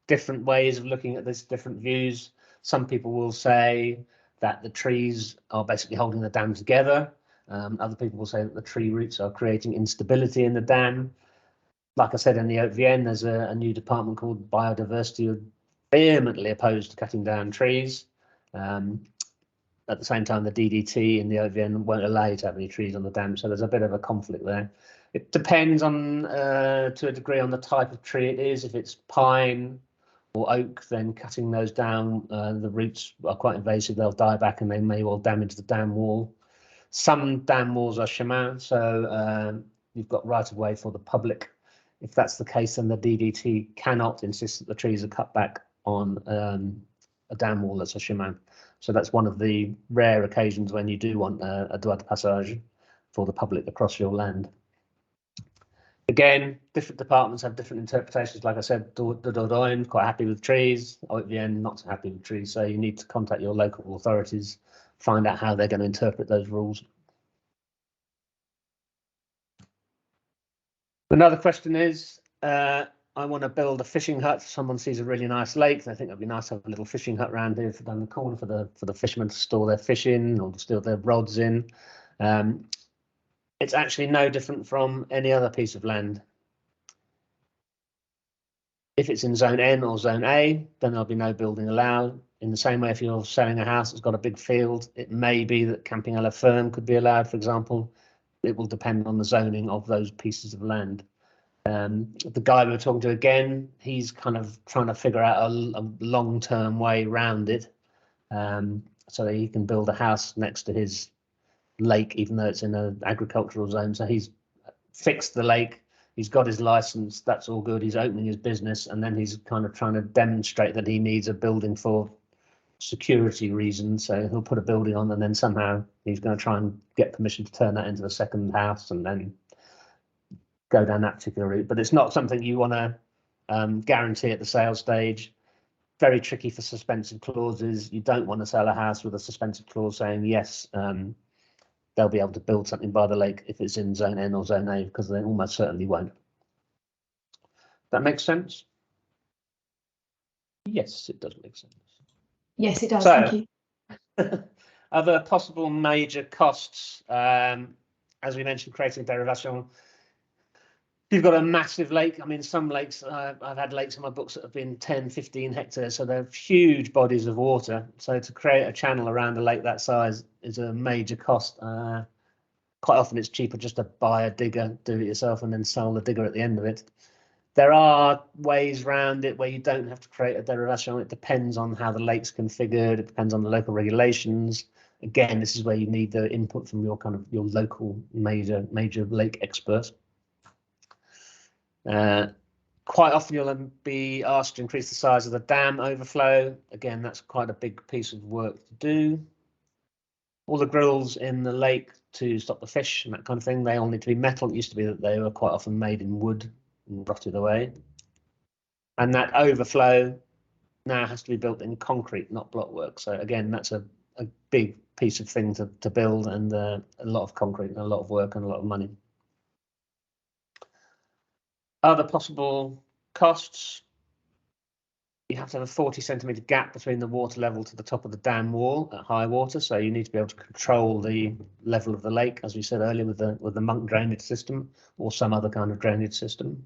Different ways of looking at this, different views. Some people will say that the trees are basically holding the dam together. Other people will say that the tree roots are creating instability in the dam. Like I said, in the OVN, there's a new department called Biodiversity, who are vehemently opposed to cutting down trees. At the same time, the DDT in the OVN won't allow you to have any trees on the dam, so there's a bit of a conflict there. It depends on, to a degree, on the type of tree it is. If it's pine or oak, then cutting those down, the roots are quite invasive. They'll die back and they may well damage the dam wall. Some dam walls are chemin, so you've got right of way for the public. If that's the case, then the DDT cannot insist that the trees are cut back on a dam wall that's a chemin. So that's one of the rare occasions when you do want a droit de passage for the public across your land. Again, different departments have different interpretations. Like I said, the Dordogne quite happy with trees, OVN not so happy with trees. So you need to contact your local authorities, find out how they're going to interpret those rules. Another question is, I want to build a fishing hut. Someone sees a really nice lake. They think it'd be nice to have a little fishing hut around here down the corner for the fishermen to store their fish in or to store their rods in. It's actually no different from any other piece of land. If it's in zone N or zone A, then there'll be no building allowed. In the same way, if you're selling a house that's got a big field, it may be that camping à la ferme could be allowed, for example. It will depend on the zoning of those pieces of land. The guy we were talking to again, he's kind of trying to figure out a long-term way around it, so that he can build a house next to his lake, even though it's in an agricultural zone. So he's fixed the lake, he's got his license, that's all good, he's opening his business, and then he's kind of trying to demonstrate that he needs a building for security reasons. So he'll put a building on, and then somehow he's going to try and get permission to turn that into a second house and then go down that particular route. But it's not something you want to guarantee at the sales stage. Very tricky for suspensive clauses. You don't want to sell a house with a suspensive clause saying yes, they'll be able to build something by the lake if it's in zone N or zone A, because they almost certainly won't. That makes sense? Yes, it does make sense. Yes, it does. So, Thank you. other possible major costs, as we mentioned, creating derivation. You've got a massive lake. I mean, some lakes, I've had lakes in my books that have been 10, 15 hectares, so they're huge bodies of water. So to create a channel around a lake that size is a major cost. Quite often it's cheaper just to buy a digger, do it yourself, and then sell the digger at the end of it. There are ways around it where you don't have to create a derivation. It depends on how the lake's configured. It depends on the local regulations. Again, this is where you need the input from your local major lake expert. Quite often you'll be asked to increase the size of the dam overflow. Again, that's quite a big piece of work to do. All the grills in the lake to stop the fish and that kind of thing, they all need to be metal. It used to be that they were quite often made in wood and rotted away. And that overflow now has to be built in concrete, not blockwork. So again, that's a big piece of thing to build, and a lot of concrete and a lot of work and a lot of money. Other possible costs, you have to have a 40-centimetre gap between the water level to the top of the dam wall at high water. So you need to be able to control the level of the lake, as we said earlier, with the monk drainage system or some other kind of drainage system.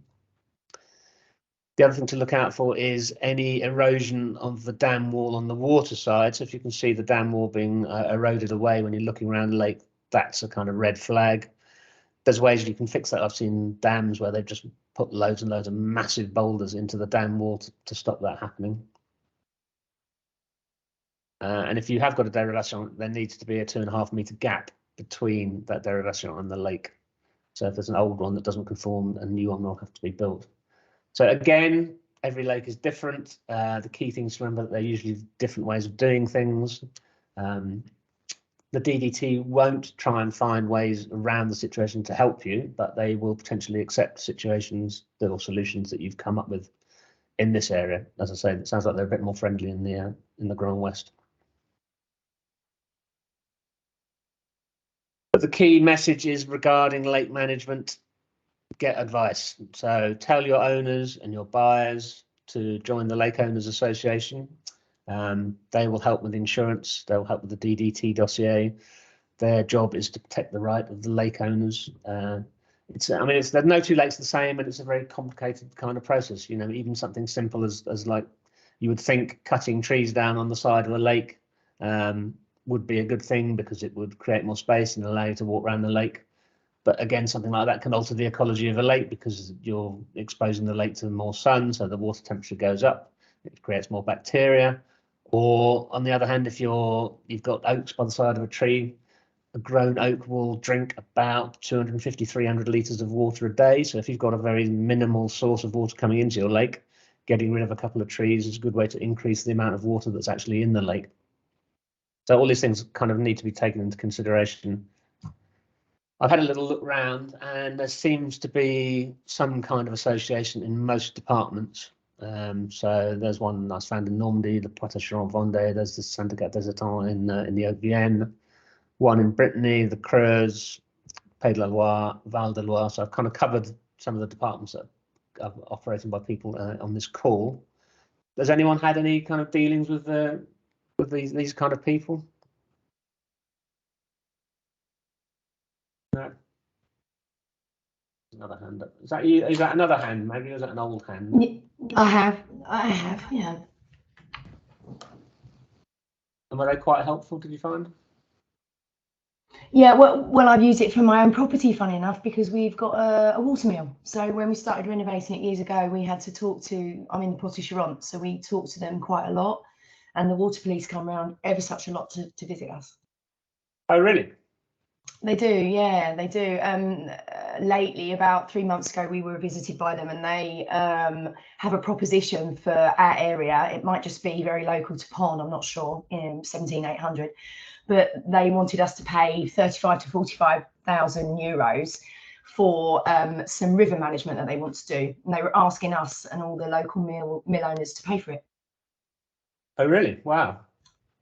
The other thing to look out for is any erosion of the dam wall on the water side. So if you can see the dam wall being eroded away when you're looking around the lake, that's a kind of red flag. There's ways you can fix that. I've seen dams where they've just put loads and loads of massive boulders into the dam wall to stop that happening. And if you have got a derivation, there needs to be a 2.5 metre gap between that derivation and the lake. So if there's an old one that doesn't conform, a new one will have to be built. So again, every lake is different. The key things to remember that they're usually different ways of doing things. The DDT won't try and find ways around the situation to help you, but they will potentially accept situations or solutions that you've come up with in this area. As I say, it sounds like they're a bit more friendly in the Grand West. But the key message is regarding lake management: get advice. So tell your owners and your buyers to join the Lake Owners Association. They will help with insurance. They'll help with the DDT dossier. Their job is to protect the right of the lake owners. There's no two lakes the same, and it's a very complicated kind of process. You know, even something simple as like you would think cutting trees down on the side of a lake would be a good thing because it would create more space and allow you to walk around the lake. But again, something like that can alter the ecology of a lake because you're exposing the lake to more sun, so the water temperature goes up. It creates more bacteria. Or on the other hand, if you've got oaks by the side of a tree, a grown oak will drink about 250, 300 litres of water a day. So if you've got a very minimal source of water coming into your lake, getting rid of a couple of trees is a good way to increase the amount of water that's actually in the lake. So all these things kind of need to be taken into consideration. I've had a little look round, and there seems to be some kind of association in most departments. So there's one I found in Normandy, the Poitou-Charentes-Vendée. There's the Syndicat des Étangs in the Haute-Vienne. One in Brittany, the Creuse, Pays de la Loire, Val de Loire. So I've kind of covered some of the departments that are operated by people on this call. Has anyone had any kind of dealings with these kind of people? No. Another hand up. Is that you? Is that another hand, Maggie? Or is that an old hand? I have, yeah. And were they quite helpful, did you find? Yeah, well, I've used it for my own property, funny enough, because we've got a water mill. So when we started renovating it years ago, we had to talk to, I'm in the Poitou-Charentes, so we talked to them quite a lot. And the water police come around ever such a lot to visit us. Oh, really? They do, yeah, they do. Lately, about 3 months ago, we were visited by them, and they have a proposition for our area. It might just be very local to Pon, I'm not sure, in 17,800. But they wanted us to pay 35 to 45,000 euros for some river management that they want to do. And they were asking us and all the local mill owners to pay for it. Oh, really? Wow.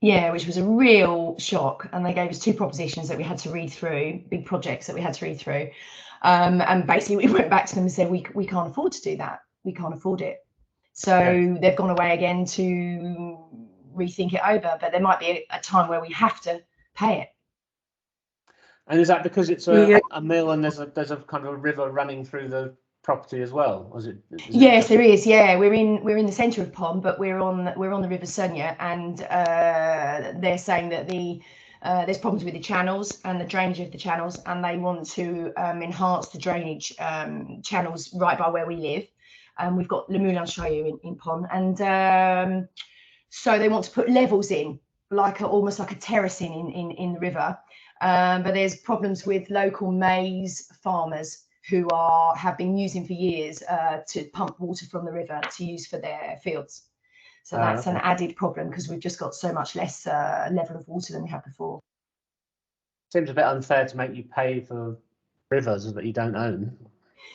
Yeah, which was a real shock. And they gave us 2 propositions that we had to read through, big projects that we had to read through. And basically we went back to them and said, we can't afford to do that. We can't afford it. So they've gone away again to rethink it over, but there might be a time where we have to pay it. And is that because it's a mill and there's a kind of a river running through the property as well? Or is it yes, there is. Yeah, we're in the centre of Pon, but we're on the River Sonia, and they're saying that there's problems with the channels and the drainage of the channels, and they want to enhance the drainage channels right by where we live. We've got Le Moulin Chaillot in Pon, and so they want to put levels in, like almost like a terracing in the river. But there's problems with local maize farmers who have been using for years to pump water from the river to use for their fields. So that's an added problem because we've just got so much less level of water than we had before. Seems a bit unfair to make you pay for rivers that you don't own.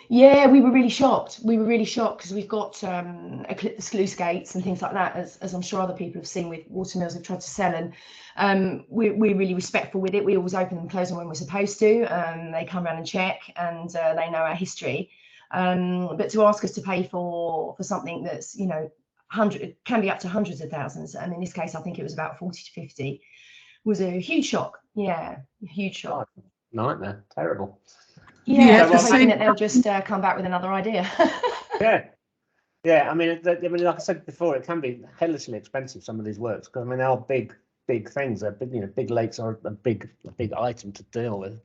Yeah, we were really shocked. We were really shocked because we've got sluice gates and things like that, as I'm sure other people have seen with water mills have tried to sell. And we're really respectful with it. We always open and close them when we're supposed to. They come around and check, and they know our history. But to ask us to pay for something that's, you know, it can be up to hundreds of thousands. And in this case, I think it was about 40 to 50. Was a huge shock. Yeah, a huge shock. Oh, nightmare. Terrible. Yeah, so hoping that they'll just come back with another idea. Yeah. I mean, like I said before, it can be hellishly expensive, some of these works, because I mean, they are big things. They're big, you know, big lakes are a big item to deal with.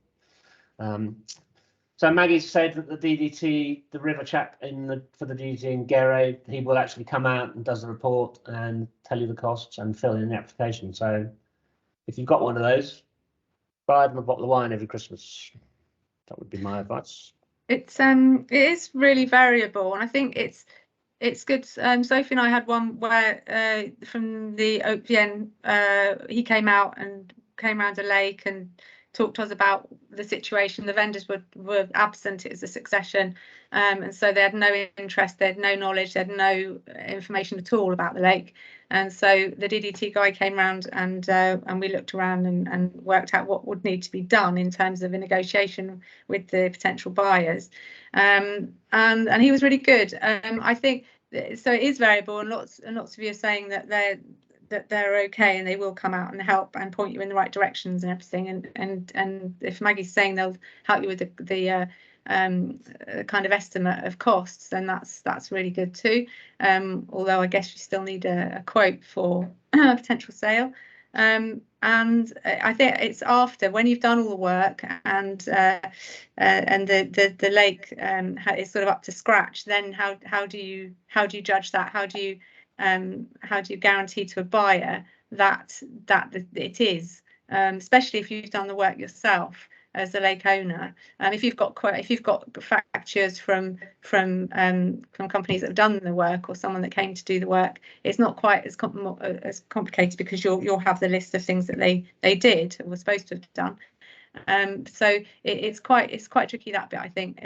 So Maggie said that the DDT, the river chap for the DDT in Guéret, he will actually come out and does the report and tell you the costs and fill in the application. So if you've got one of those, buy them a bottle of wine every Christmas. That would be my advice. It is really variable, and I think it's good. Sophie and I had one where from the Haute-Vienne, he came out and came around a lake and talked to us about the situation. The vendors were absent. It was a succession, and so they had no interest, they had no knowledge, they had no information at all about the lake. And so the DDT guy came round, and we looked around and worked out what would need to be done in terms of a negotiation with the potential buyers. And he was really good. I think so. It is variable, and lots of you are saying that they're okay and they will come out and help and point you in the right directions and everything. And if Maggie's saying they'll help you with the kind of estimate of costs, then that's really good too. Although I guess you still need a quote for a potential sale. And I think it's after, when you've done all the work and the lake is sort of up to scratch, then how do you judge that? How do you guarantee to a buyer that it is, especially if you've done the work yourself as a lake owner? If you've got factures from companies that have done the work, or someone that came to do the work, it's not quite as complicated, because you'll have the list of things that they did or were supposed to have done. So it's quite tricky, that bit, I think,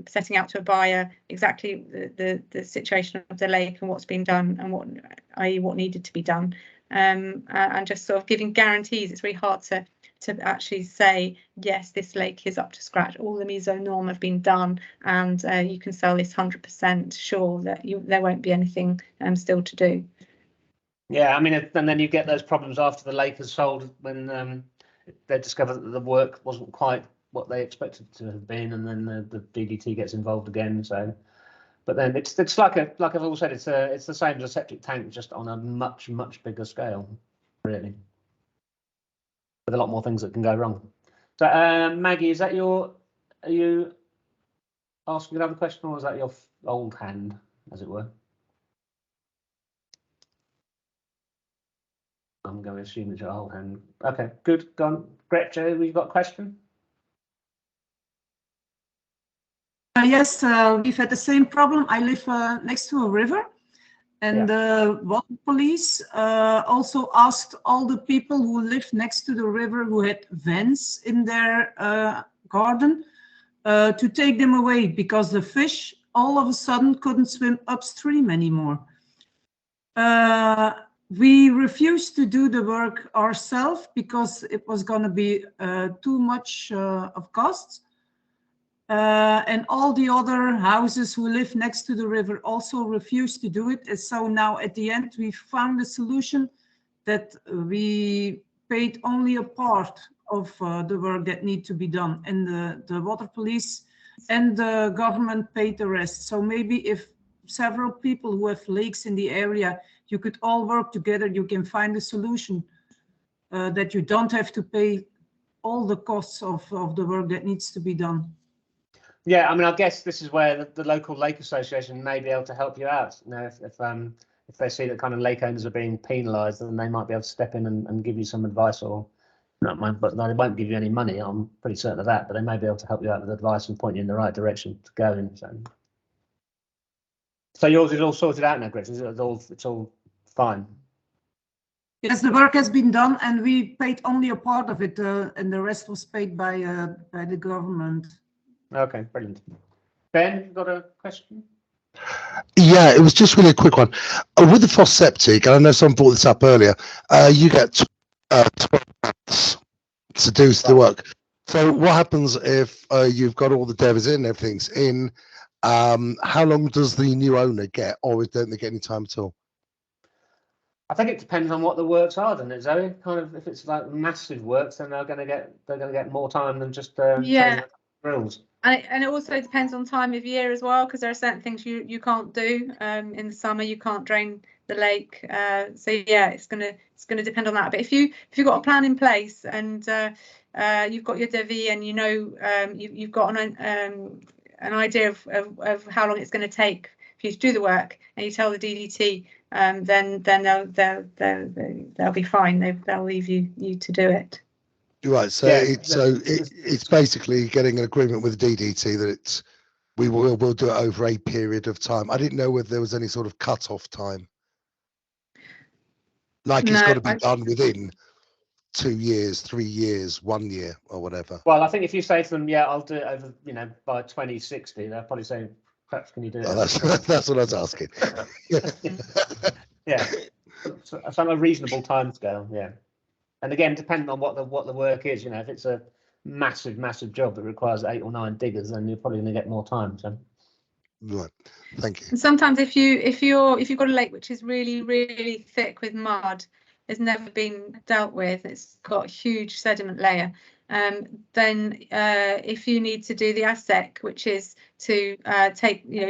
setting out to a buyer exactly the situation of the lake and what's been done, and what needed to be done, and just sort of giving guarantees. It's really hard to actually say, yes, this lake is up to scratch, all the meso norm have been done, and you can sell this 100% sure that there won't be anything still to do. Yeah, I mean, and then you get those problems after the lake is sold, when they discover that the work wasn't quite what they expected to have been, and then the DDT gets involved again. So, but then it's like I've always said, it's the same as a septic tank, just on a much bigger scale, really, with a lot more things that can go wrong. So, Maggie, are you asking another question, or is that your old hand, as it were? I'm going to assume it's your old hand. Okay, good. Go on, Gretchen, we've got a question. Yes, we've had the same problem. I live next to a river, and the water police also asked all the people who live next to the river, who had vents in their garden, to take them away, because the fish all of a sudden couldn't swim upstream anymore. We refused to do the work ourselves because it was going to be too much of costs. And all the other houses who live next to the river also refused to do it. And so now at the end, we found a solution that we paid only a part of the work that need to be done. And the water police and the government paid the rest. So maybe if several people who have lakes in the area, you could all work together, you can find a solution that you don't have to pay all the costs of the work that needs to be done. Yeah, I mean, I guess this is where the local lake association may be able to help you out. You know, if they see that kind of lake owners are being penalised, then they might be able to step in and give you some advice, or not, but they won't give you any money. I'm pretty certain of that, but they may be able to help you out with advice and point you in the right direction to go in. So yours is all sorted out now, Chris. It's all fine. Yes, the work has been done, and we paid only a part of it, and the rest was paid by the government. Okay, brilliant. Ben, you got a question? Yeah, it was just really a quick one. With the FOSS septic, and I know someone brought this up earlier, you get 12 months to do the work. So what happens if you've got all the devs in, everything's in? How long does the new owner get, or don't they get any time at all? I think it depends on what the works are, doesn't it, Zoe? Kind of, if it's like massive works, then they're going to get more time than just drills. And it also depends on time of year as well, because there are certain things you can't do in the summer. You can't drain the lake, so yeah, it's gonna depend on that. But if you've got a plan in place, and you've got your DV, and you know you've got an idea of how long it's going to take for you to do the work, and you tell the DDT, then they'll be fine. They'll leave you to do it. Right, so it's basically getting an agreement with DDT that we'll do it over a period of time. I didn't know whether there was any sort of cut-off time, like it's got to be done within 2 years, 3 years, 1 year, or whatever? Well, I think if you say to them, yeah, I'll do it over, by 2060, they'll probably say, perhaps can you do it? Oh, that's what I was asking. Yeah, some a reasonable timescale. Yeah, and again, depending on what the work is, if it's a massive job that requires 8 or 9 diggers, then you're probably going to get more time. So, Right, thank you. And sometimes if you've got a lake which is really thick with mud, it's never been dealt with, it's got a huge sediment layer, then if you need to do the ASEC, which is to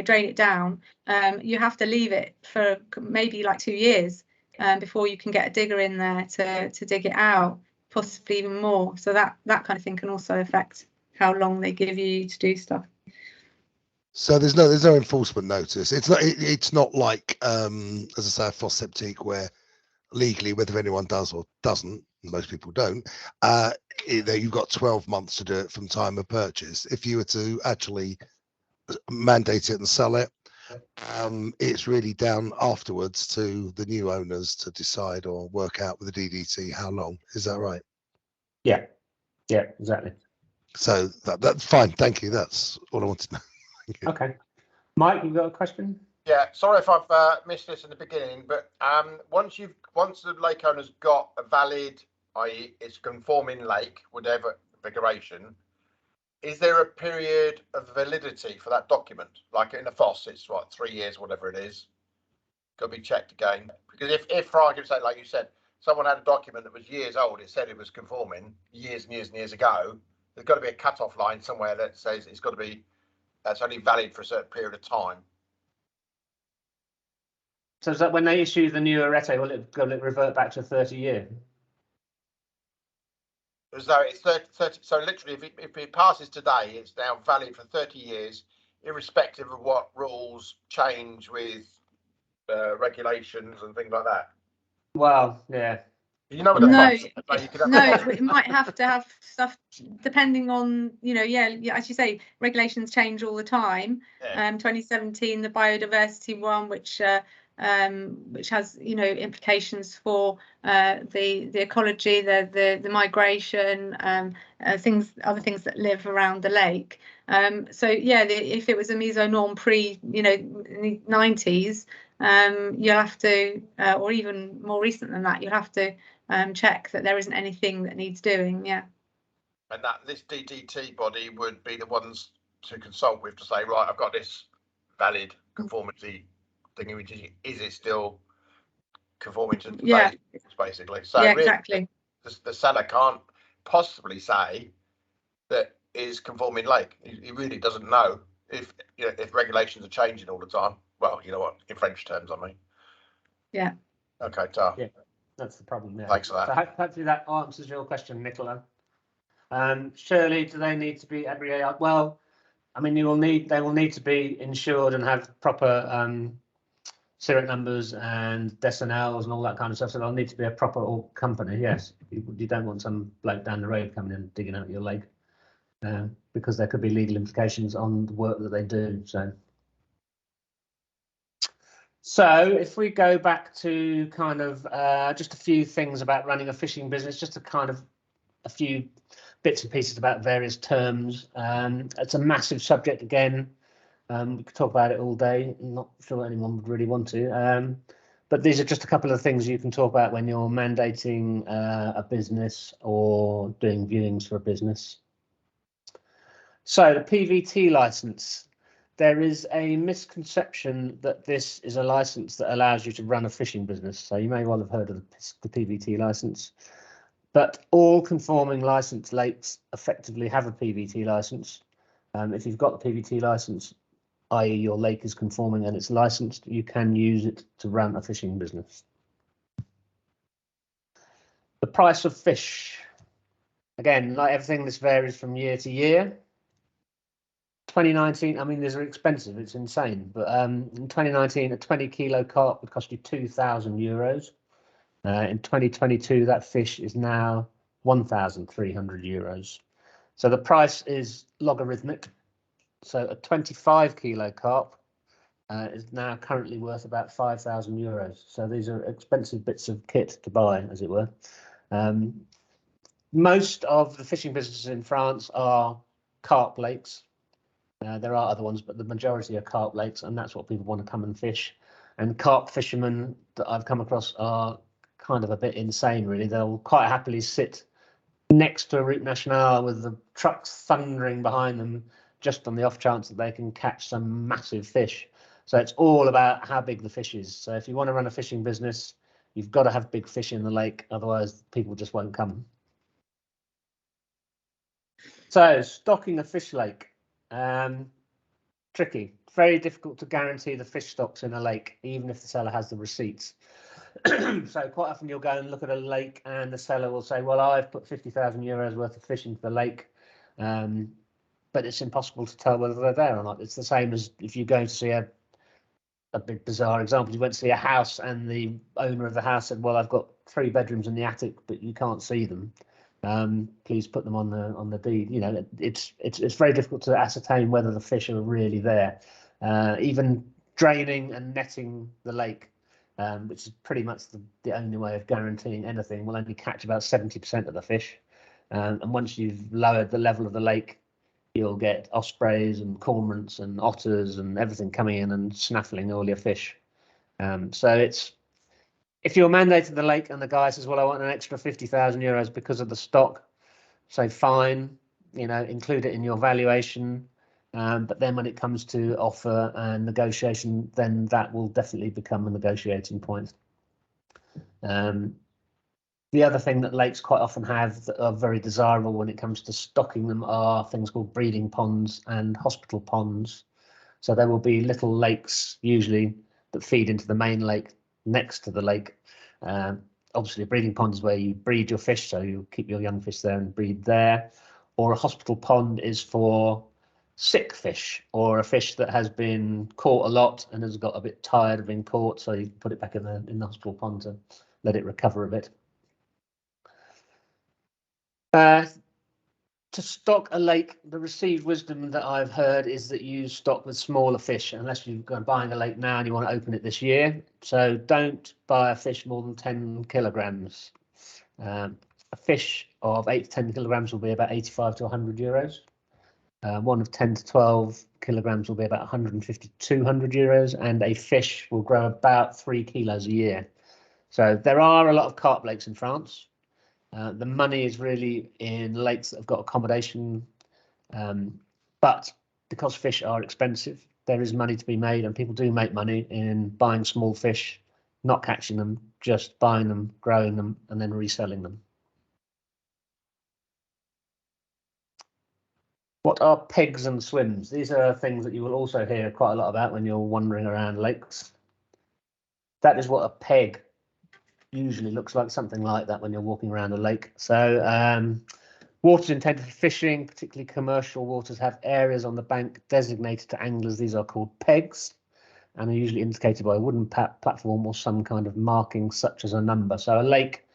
drain it down, you have to leave it for maybe like 2 years before you can get a digger in there to dig it out, possibly even more. So that kind of thing can also affect how long they give you to do stuff. So there's no enforcement notice. It's not like as I say, a FOSS septic where legally, whether anyone does or doesn't, most people don't, you've got 12 months to do it from time of purchase. If you were to actually mandate it and sell it, it's really down afterwards to the new owners to decide or work out with the DDT how long. Is that right? yeah, exactly. So that's fine. Thank you. That's all I wanted to know. Okay, Mike, you've got a question? Yeah, sorry if I've missed this in the beginning, but once the lake owner's got a valid, i.e. it's conforming lake, whatever configuration, is there a period of validity for that document? Like in the FOSS, it's what, 3 years, whatever it is. Got to be checked again. Because if for argument's sake, like you said, someone had a document that was years old, it said it was conforming years and years ago, there's got to be a cut-off line somewhere that says it's got to be, that's only valid for a certain period of time. So is that when they issue the new arete, will it revert back to 30-year? As though it's 30, so literally if it passes today, it's now valid for 30 years, irrespective of what rules change with regulations and things like that. Well, yeah. You know what it might have to have stuff depending on, as you say, regulations change all the time. 2017, the biodiversity one, which has implications for the ecology, the migration, other things that live around the lake. So yeah, if it was a mesonorm pre 90s, you'll have to, or even more recent than that, you'll have to check that there isn't anything that needs doing. Yeah. And that this DDT body would be the ones to consult with to say, right, I've got this valid conformity thing. Is it still conforming to today's rules, basically? So yeah, really, exactly. The seller can't possibly say that is conforming lake. He really doesn't know if regulations are changing all the time. Well, you know what, in French terms, I mean. Yeah. Okay, Ta. Yeah, that's the problem. Yeah. Thanks for that. So hopefully that answers your question, Nicola. Shirley, do they need to be abbreviated? Well, I mean, they will need to be insured and have proper serial numbers and decennals and all that kind of stuff. So they'll need to be a proper company. Yes, you don't want some bloke down the road coming in and digging out your lake, because there could be legal implications on the work that they do. So if we go back to kind of just a few things about running a fishing business, just a few bits and pieces about various terms. It's a massive subject again. We could talk about it all day. I'm not sure anyone would really want to. But these are just a couple of things you can talk about when you're mandating a business or doing viewings for a business. So the PVT license. There is a misconception that this is a license that allows you to run a fishing business. So you may well have heard of the PVT license. But all conforming licensed lakes effectively have a PVT license. If you've got the PVT license, i.e. your lake is conforming and it's licensed, you can use it to run a fishing business. The price of fish. Again, like everything, this varies from year to year. 2019, I mean, these are expensive, it's insane. But in 2019, a 20-kilo carp would cost you €2,000. In 2022, that fish is now €1,300. So the price is logarithmic. So a 25-kilo carp is now currently worth about €5,000. So these are expensive bits of kit to buy, as it were. Most of the fishing businesses in France are carp lakes. There are other ones, but the majority are carp lakes, and that's what people want to come and fish. And carp fishermen that I've come across are kind of a bit insane, really. They'll quite happily sit next to a route nationale with the trucks thundering behind them, just on the off chance that they can catch some massive fish. So it's all about how big the fish is. So if you want to run a fishing business, you've got to have big fish in the lake, otherwise people just won't come. So stocking a fish lake, tricky. Very difficult to guarantee the fish stocks in a lake, even if the seller has the receipts. So quite often you'll go and look at a lake and the seller will say, well, I've put 50,000 euros worth of fish into the lake, but it's impossible to tell whether they're there or not. It's the same as if you go to see a big bizarre example. You went to see a house and the owner of the house said, well, I've got 3 bedrooms in the attic, but you can't see them. Please put them on the deed. You know, it's very difficult to ascertain whether the fish are really there. Even draining and netting the lake, which is pretty much the only way of guaranteeing anything, will only catch about 70% of the fish. And once you've lowered the level of the lake, you'll get ospreys and cormorants and otters and everything coming in and snaffling all your fish. So it's, if you're mandated the lake and the guy says, well, I want an extra 50,000 euros because of the stock, say fine, you know, include it in your valuation. But then when it comes to offer and negotiation, then that will definitely become a negotiating point. The other thing that lakes quite often have that are very desirable when it comes to stocking them are things called breeding ponds and hospital ponds. So there will be little lakes usually that feed into the main lake next to the lake. Obviously a breeding pond is where you breed your fish, so you keep your young fish there and breed there. Or a hospital pond is for sick fish, or a fish that has been caught a lot and has got a bit tired of being caught, so you put it back in the hospital pond to let it recover a bit. To stock a lake, the received wisdom that I've heard is that you stock with smaller fish, unless you're going buying a lake now and you want to open it this year. So don't buy a fish more than 10 kilograms. A fish of 8 to 10 kilograms will be about 85 to 100 euros. One of 10 to 12 kilograms will be about 150 to 200 euros, and a fish will grow about 3 kilos a year. So there are a lot of carp lakes in France. The money is really in lakes that have got accommodation, but because fish are expensive, there is money to be made, and people do make money in buying small fish, not catching them, just buying them, growing them, and then reselling them. What are pegs and swims? These are things that you will also hear quite a lot about when you're wandering around lakes. That is what a peg usually looks like, something like that when you're walking around a lake. So waters intended for fishing, particularly commercial waters, have areas on the bank designated to anglers. These are called pegs and are usually indicated by a wooden platform or some kind of marking such as a number. So a lake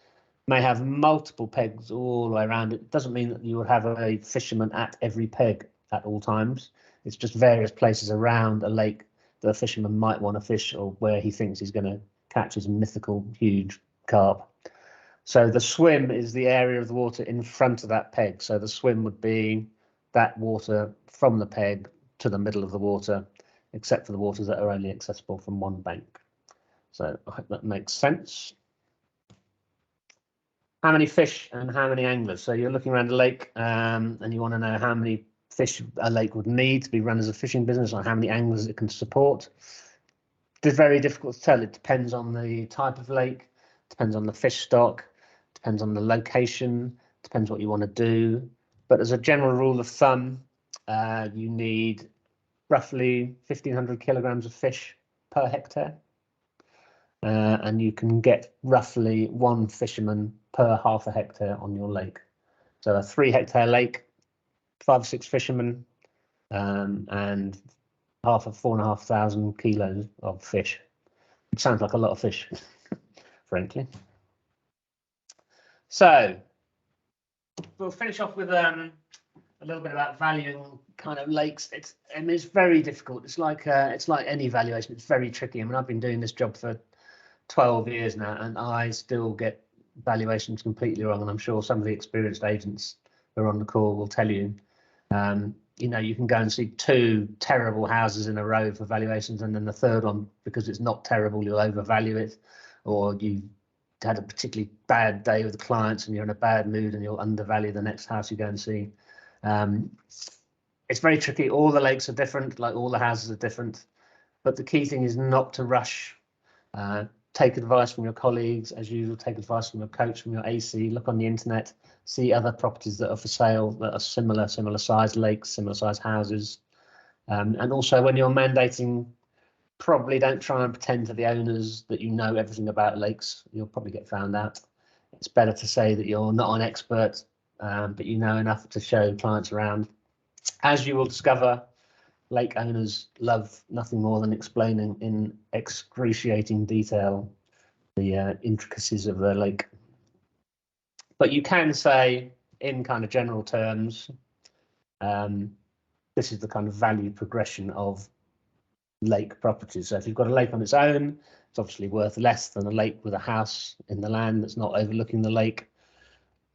may have multiple pegs all the way around. It doesn't mean that you would have a fisherman at every peg at all times. It's just various places around a lake that a fisherman might want to fish, or where he thinks he's going to catch his mythical huge carp. So the swim is the area of the water in front of that peg. So the swim would be that water from the peg to the middle of the water, except for the waters that are only accessible from one bank. So I hope that makes sense. How many fish and how many anglers? So you're looking around a lake and you want to know how many fish a lake would need to be run as a fishing business, or how many anglers it can support. It's very difficult to tell. It depends on the type of lake, depends on the fish stock, depends on the location, depends what you want to do. But as a general rule of thumb, you need roughly 1,500 kilograms of fish per hectare. And you can get roughly 1 fisherman per half a hectare on your lake. So a 3-hectare lake, 5 or 6 fishermen, and half of 4,500 kilos of fish. It sounds like a lot of fish, frankly. So we'll finish off with a little bit about valuing kind of lakes. It's very difficult. It's like any valuation. It's very tricky. I mean, I've been doing this job for 12 years now, and I still get valuations completely wrong, and I'm sure some of the experienced agents who are on the call will tell you. You know, you can go and see 2 terrible houses in a row for valuations, and then the third one, because it's not terrible, you'll overvalue it, or you had a particularly bad day with the clients and you're in a bad mood and you'll undervalue the next house you go and see. It's very tricky. All the lakes are different, like all the houses are different, but the key thing is not to rush. Take advice from your colleagues, as usual. Take advice from your coach, from your AC. Look on the internet, see other properties that are for sale that are similar size lakes, similar size houses. And also, when you're mandating, probably don't try and pretend to the owners that you know everything about lakes. You'll probably get found out. It's better to say that you're not an expert, but you know enough to show clients around. As you will discover, lake owners love nothing more than explaining in excruciating detail the intricacies of the lake. But you can say, in kind of general terms, this is the kind of value progression of lake properties. So if you've got a lake on its own, it's obviously worth less than a lake with a house in the land that's not overlooking the lake.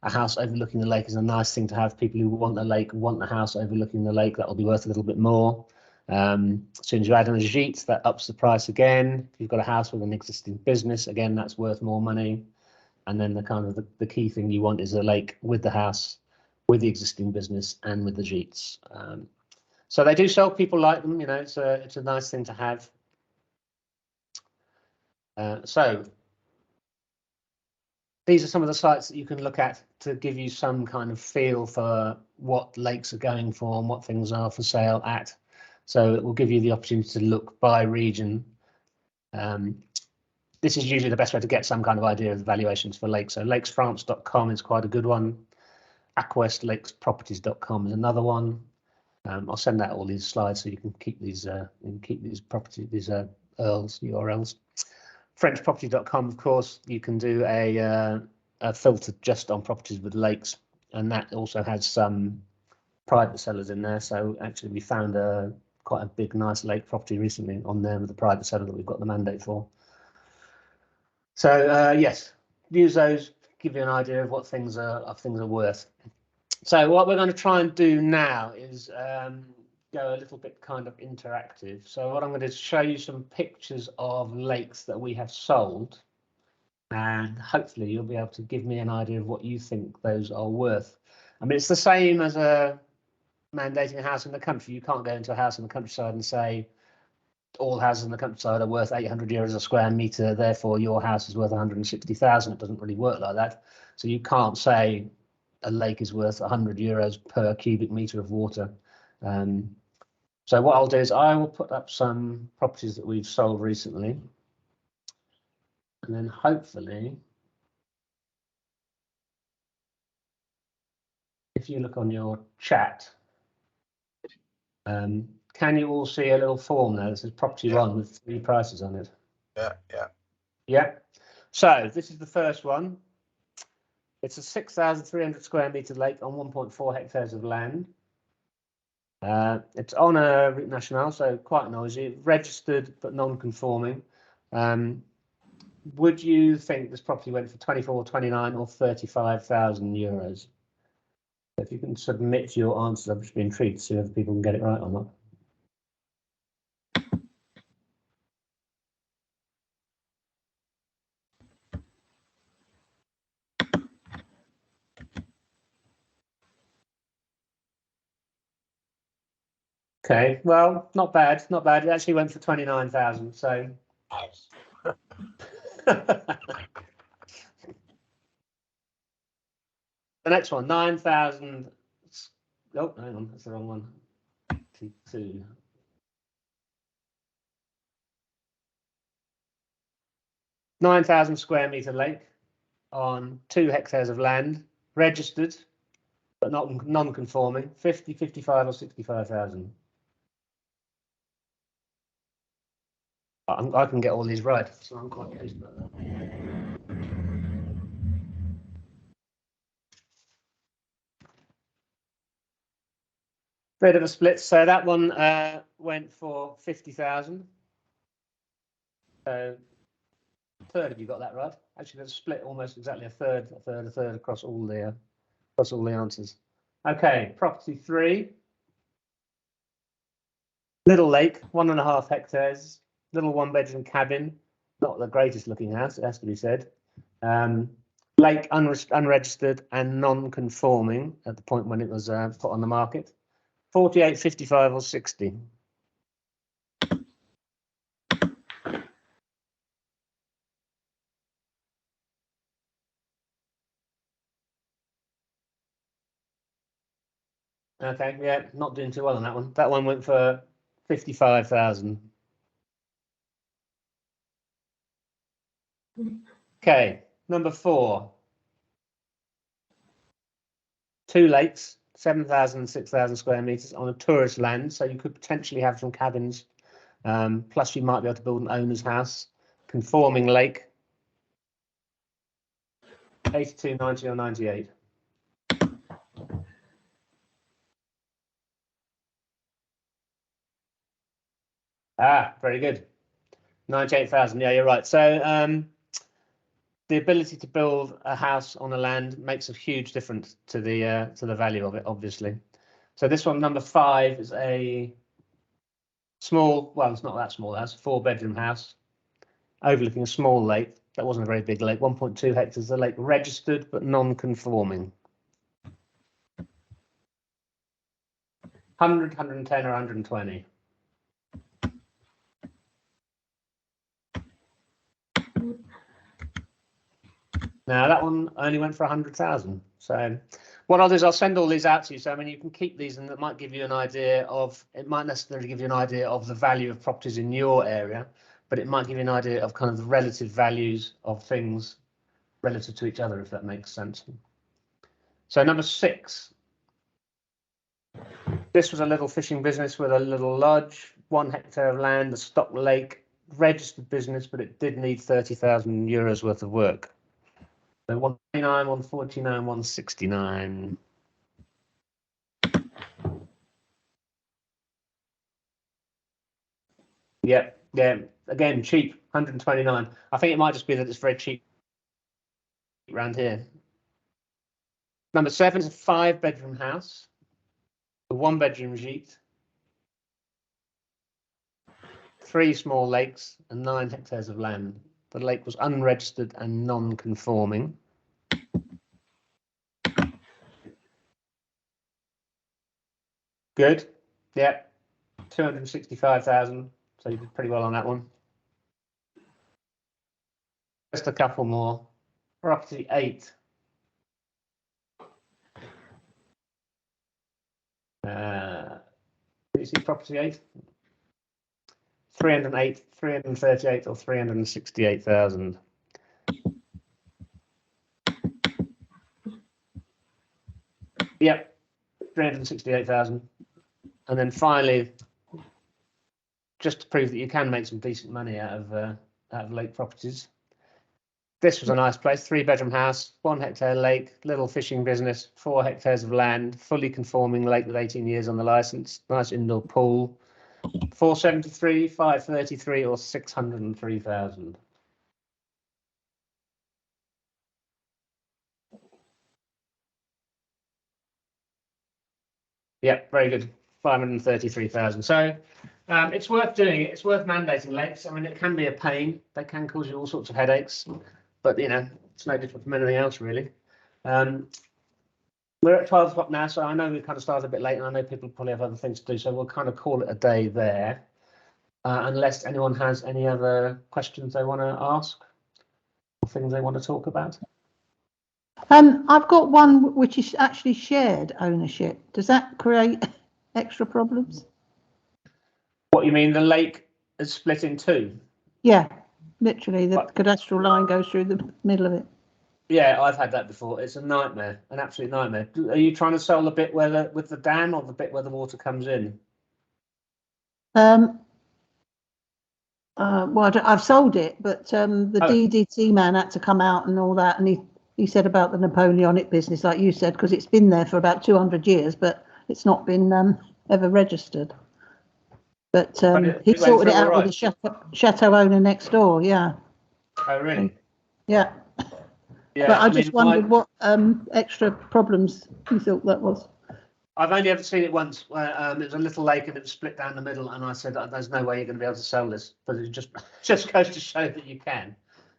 A house overlooking the lake is a nice thing to have. People who want the lake want the house overlooking the lake. That will be worth a little bit more. As soon as you add in a gîte, that ups the price again. If you've got a house with an existing business, again, that's worth more money. And then the kind of the key thing you want is a lake with the house, with the existing business, and with the gîtes. So they do sell. People like them. You know, it's a nice thing to have. So these are some of the sites that you can look at to give you some kind of feel for what lakes are going for and what things are for sale at. So it will give you the opportunity to look by region. This is usually the best way to get some kind of idea of the valuations for lakes. So lakesfrance.com is quite a good one. aquestlakesproperties.com is another one. I'll send out all these slides so you can keep these URLs. Frenchproperty.com, of course, you can do a filter just on properties with lakes, and that also has some private sellers in there. So actually, we found quite a big, nice lake property recently on there with a private seller that we've got the mandate for. So yes, use those, give you an idea of what things are worth. So what we're going to try and do now is go a little bit kind of interactive. So what I'm going to show you some pictures of lakes that we have sold, and hopefully you'll be able to give me an idea of what you think those are worth. I mean, it's the same as mandating a house in the country. You can't go into a house in the countryside and say all houses in the countryside are worth 800 euros a square metre, therefore your house is worth 160,000. It doesn't really work like that. So you can't say a lake is worth 100 euros per cubic metre of water. So what I'll do is I will put up some properties that we've sold recently, and then hopefully, if you look on your chat, can you all see a little form there that says property 1 with 3 prices on it? Yeah. So this is the first one. It's a 6,300 square metre lake on 1.4 hectares of land. It's on a route nationale, so quite noisy, registered but non-conforming. Would you think this property went for 24, 29 or 35,000 euros? If you can submit your answers, I'd just be intrigued to see whether people can get it right or not. Okay, well, not bad, not bad. It actually went for 29,000, so. The next one, 9,000. Oh, hang on, that's the wrong one. 2. 9,000 square metre lake on 2 hectares of land, registered but not non-conforming. 50, 55 or 65,000. I can get all these right, so I'm quite pleased about that. Bit of a split. So that one went for 50,000. So third of you got that right. Actually, that's split almost exactly a third across all the answers. Okay, property 3. Little lake, 1.5 hectares, little 1-bedroom cabin, not the greatest looking house, it has to be said. Lake unregistered and non-conforming at the point when it was put on the market. 48, 55 or 60. Okay, yeah, not doing too well on that one. That one went for 55,000. Okay, number 4. 2 lakes, 7,000 and 6,000 square meters on a tourist land. So you could potentially have some cabins. Plus you might be able to build an owner's house. Conforming lake. 82, 90 or 98. Ah, very good. 98,000. Yeah, you're right. So the ability to build a house on a land makes a huge difference to the value of it, obviously. So this one, number 5, is a small, well, it's not that small, that's a 4-bedroom house overlooking a small lake. That wasn't a very big lake, 1.2 hectares. The lake registered but non-conforming. 100, 110 or 120. Now that one only went for 100,000. So what I'll do is I'll send all these out to you. So I mean, you can keep these, and that might give you an idea of. It might necessarily give you an idea of the value of properties in your area, but it might give you an idea of kind of the relative values of things relative to each other, if that makes sense. So number 6. This was a little fishing business with a little lodge, 1 hectare of land, a stock lake, registered business, but it did need 30,000 euros worth of work. So 129, 149, 169. Yeah, again, cheap, 129. I think it might just be that it's very cheap around here. Number 7 is a 5-bedroom house, a 1-bedroom gîte, 3 small lakes and 9 hectares of land. The lake was unregistered and non-conforming. Good. Yeah. 265,000. So you did pretty well on that one. Just a couple more. Property 8. You see property 8? 308, 338 or 368,000. Yep, 368,000. And then finally, just to prove that you can make some decent money out of lake properties. This was a nice place, 3-bedroom house, 1 hectare lake, little fishing business, 4 hectares of land, fully conforming lake with 18 years on the license, nice indoor pool. 473, 533 or 603,000. Yeah, very good. 533,000. So it's worth doing it. It's worth mandating lakes. I mean, it can be a pain. They can cause you all sorts of headaches, but you know, it's no different from anything else, really. We're at 12 o'clock now, so I know we kind of started a bit late, and I know people probably have other things to do, so we'll kind of call it a day there. Unless anyone has any other questions they want to ask or things they want to talk about. I've got one which is actually shared ownership. Does that create extra problems? What you mean, the lake is split in 2? Yeah, literally the cadastral line goes through the middle of it. Yeah, I've had that before. It's a nightmare, an absolute nightmare. Are you trying to sell the bit where with the dam or the bit where the water comes in? Well, I've sold it, but the DDT man had to come out and all that, and he said about the Napoleonic business, like you said, because it's been there for about 200 years, but it's not been ever registered. But he sorted it out with the chateau owner next door, yeah. Oh, really? Yeah. Yeah. But I mean, just wondered what extra problems you thought that was. I've only ever seen it once where it was a little lake and it was split down the middle, and I said, "There's no way you're going to be able to sell this," but it just goes to show that you can.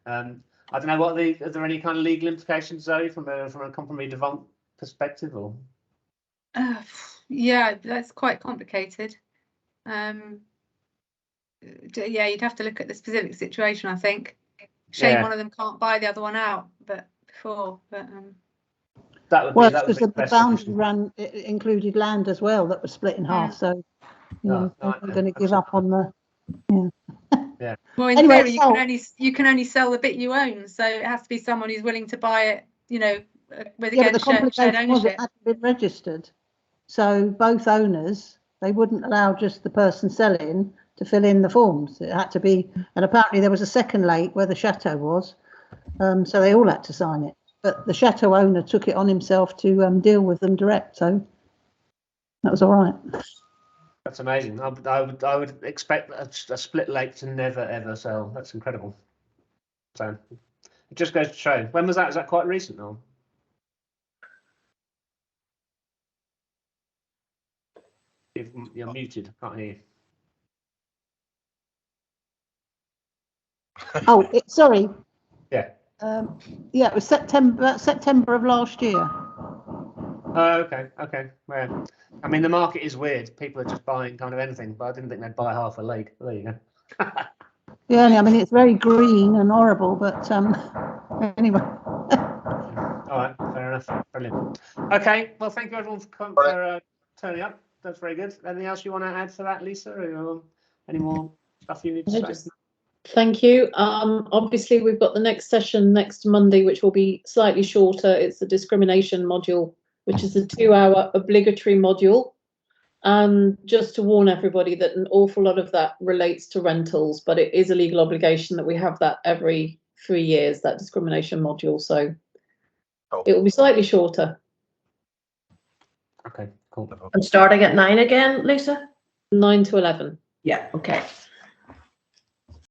I don't know are there any kind of legal implications, Zoe, from a compromis de vente perspective, or? Yeah, that's quite complicated. Yeah, you'd have to look at the specific situation, I think. Shame one of them can't buy the other one out, but that would Well, be because the boundary it included land as well that was split in half, so they're going to give up on the. Yeah. Well, in Anyway, theory, you can only sell the bit you own, so it has to be someone who's willing to buy it. With Yeah, but the shared complication was ownership. it had been registered, so both owners, they wouldn't allow just the person selling to fill in the forms. It had to be, and apparently there was a second lake where the chateau was, so they all had to sign it. But the chateau owner took it on himself to deal with them direct, so that was all right. That's amazing. I would expect a split lake to never ever sell. That's incredible. So it just goes to show. When was that? Is that quite recent, or? You're muted. Can't hear you. Oh, sorry. Yeah. Yeah, it was September of last year. Oh, okay. Well, I mean, the market is weird. People are just buying kind of anything, but I didn't think they'd buy half a lake. There you go. Yeah, I mean, it's very green and horrible, but anyway. All right, fair enough. Brilliant. Okay, well, thank you everyone for turning up. That's very good. Anything else you want to add to that, Lisa? Or any more stuff you need to say? Thank you. Obviously, we've got the next session next Monday, which will be slightly shorter. It's the discrimination module, which is a 2-hour obligatory module. And just to warn everybody that an awful lot of that relates to rentals, but it is a legal obligation that we have that every 3 years, that discrimination module. So it will be slightly shorter. Okay, cool. And starting at 9 again, Lisa? 9 to 11. Yeah, okay.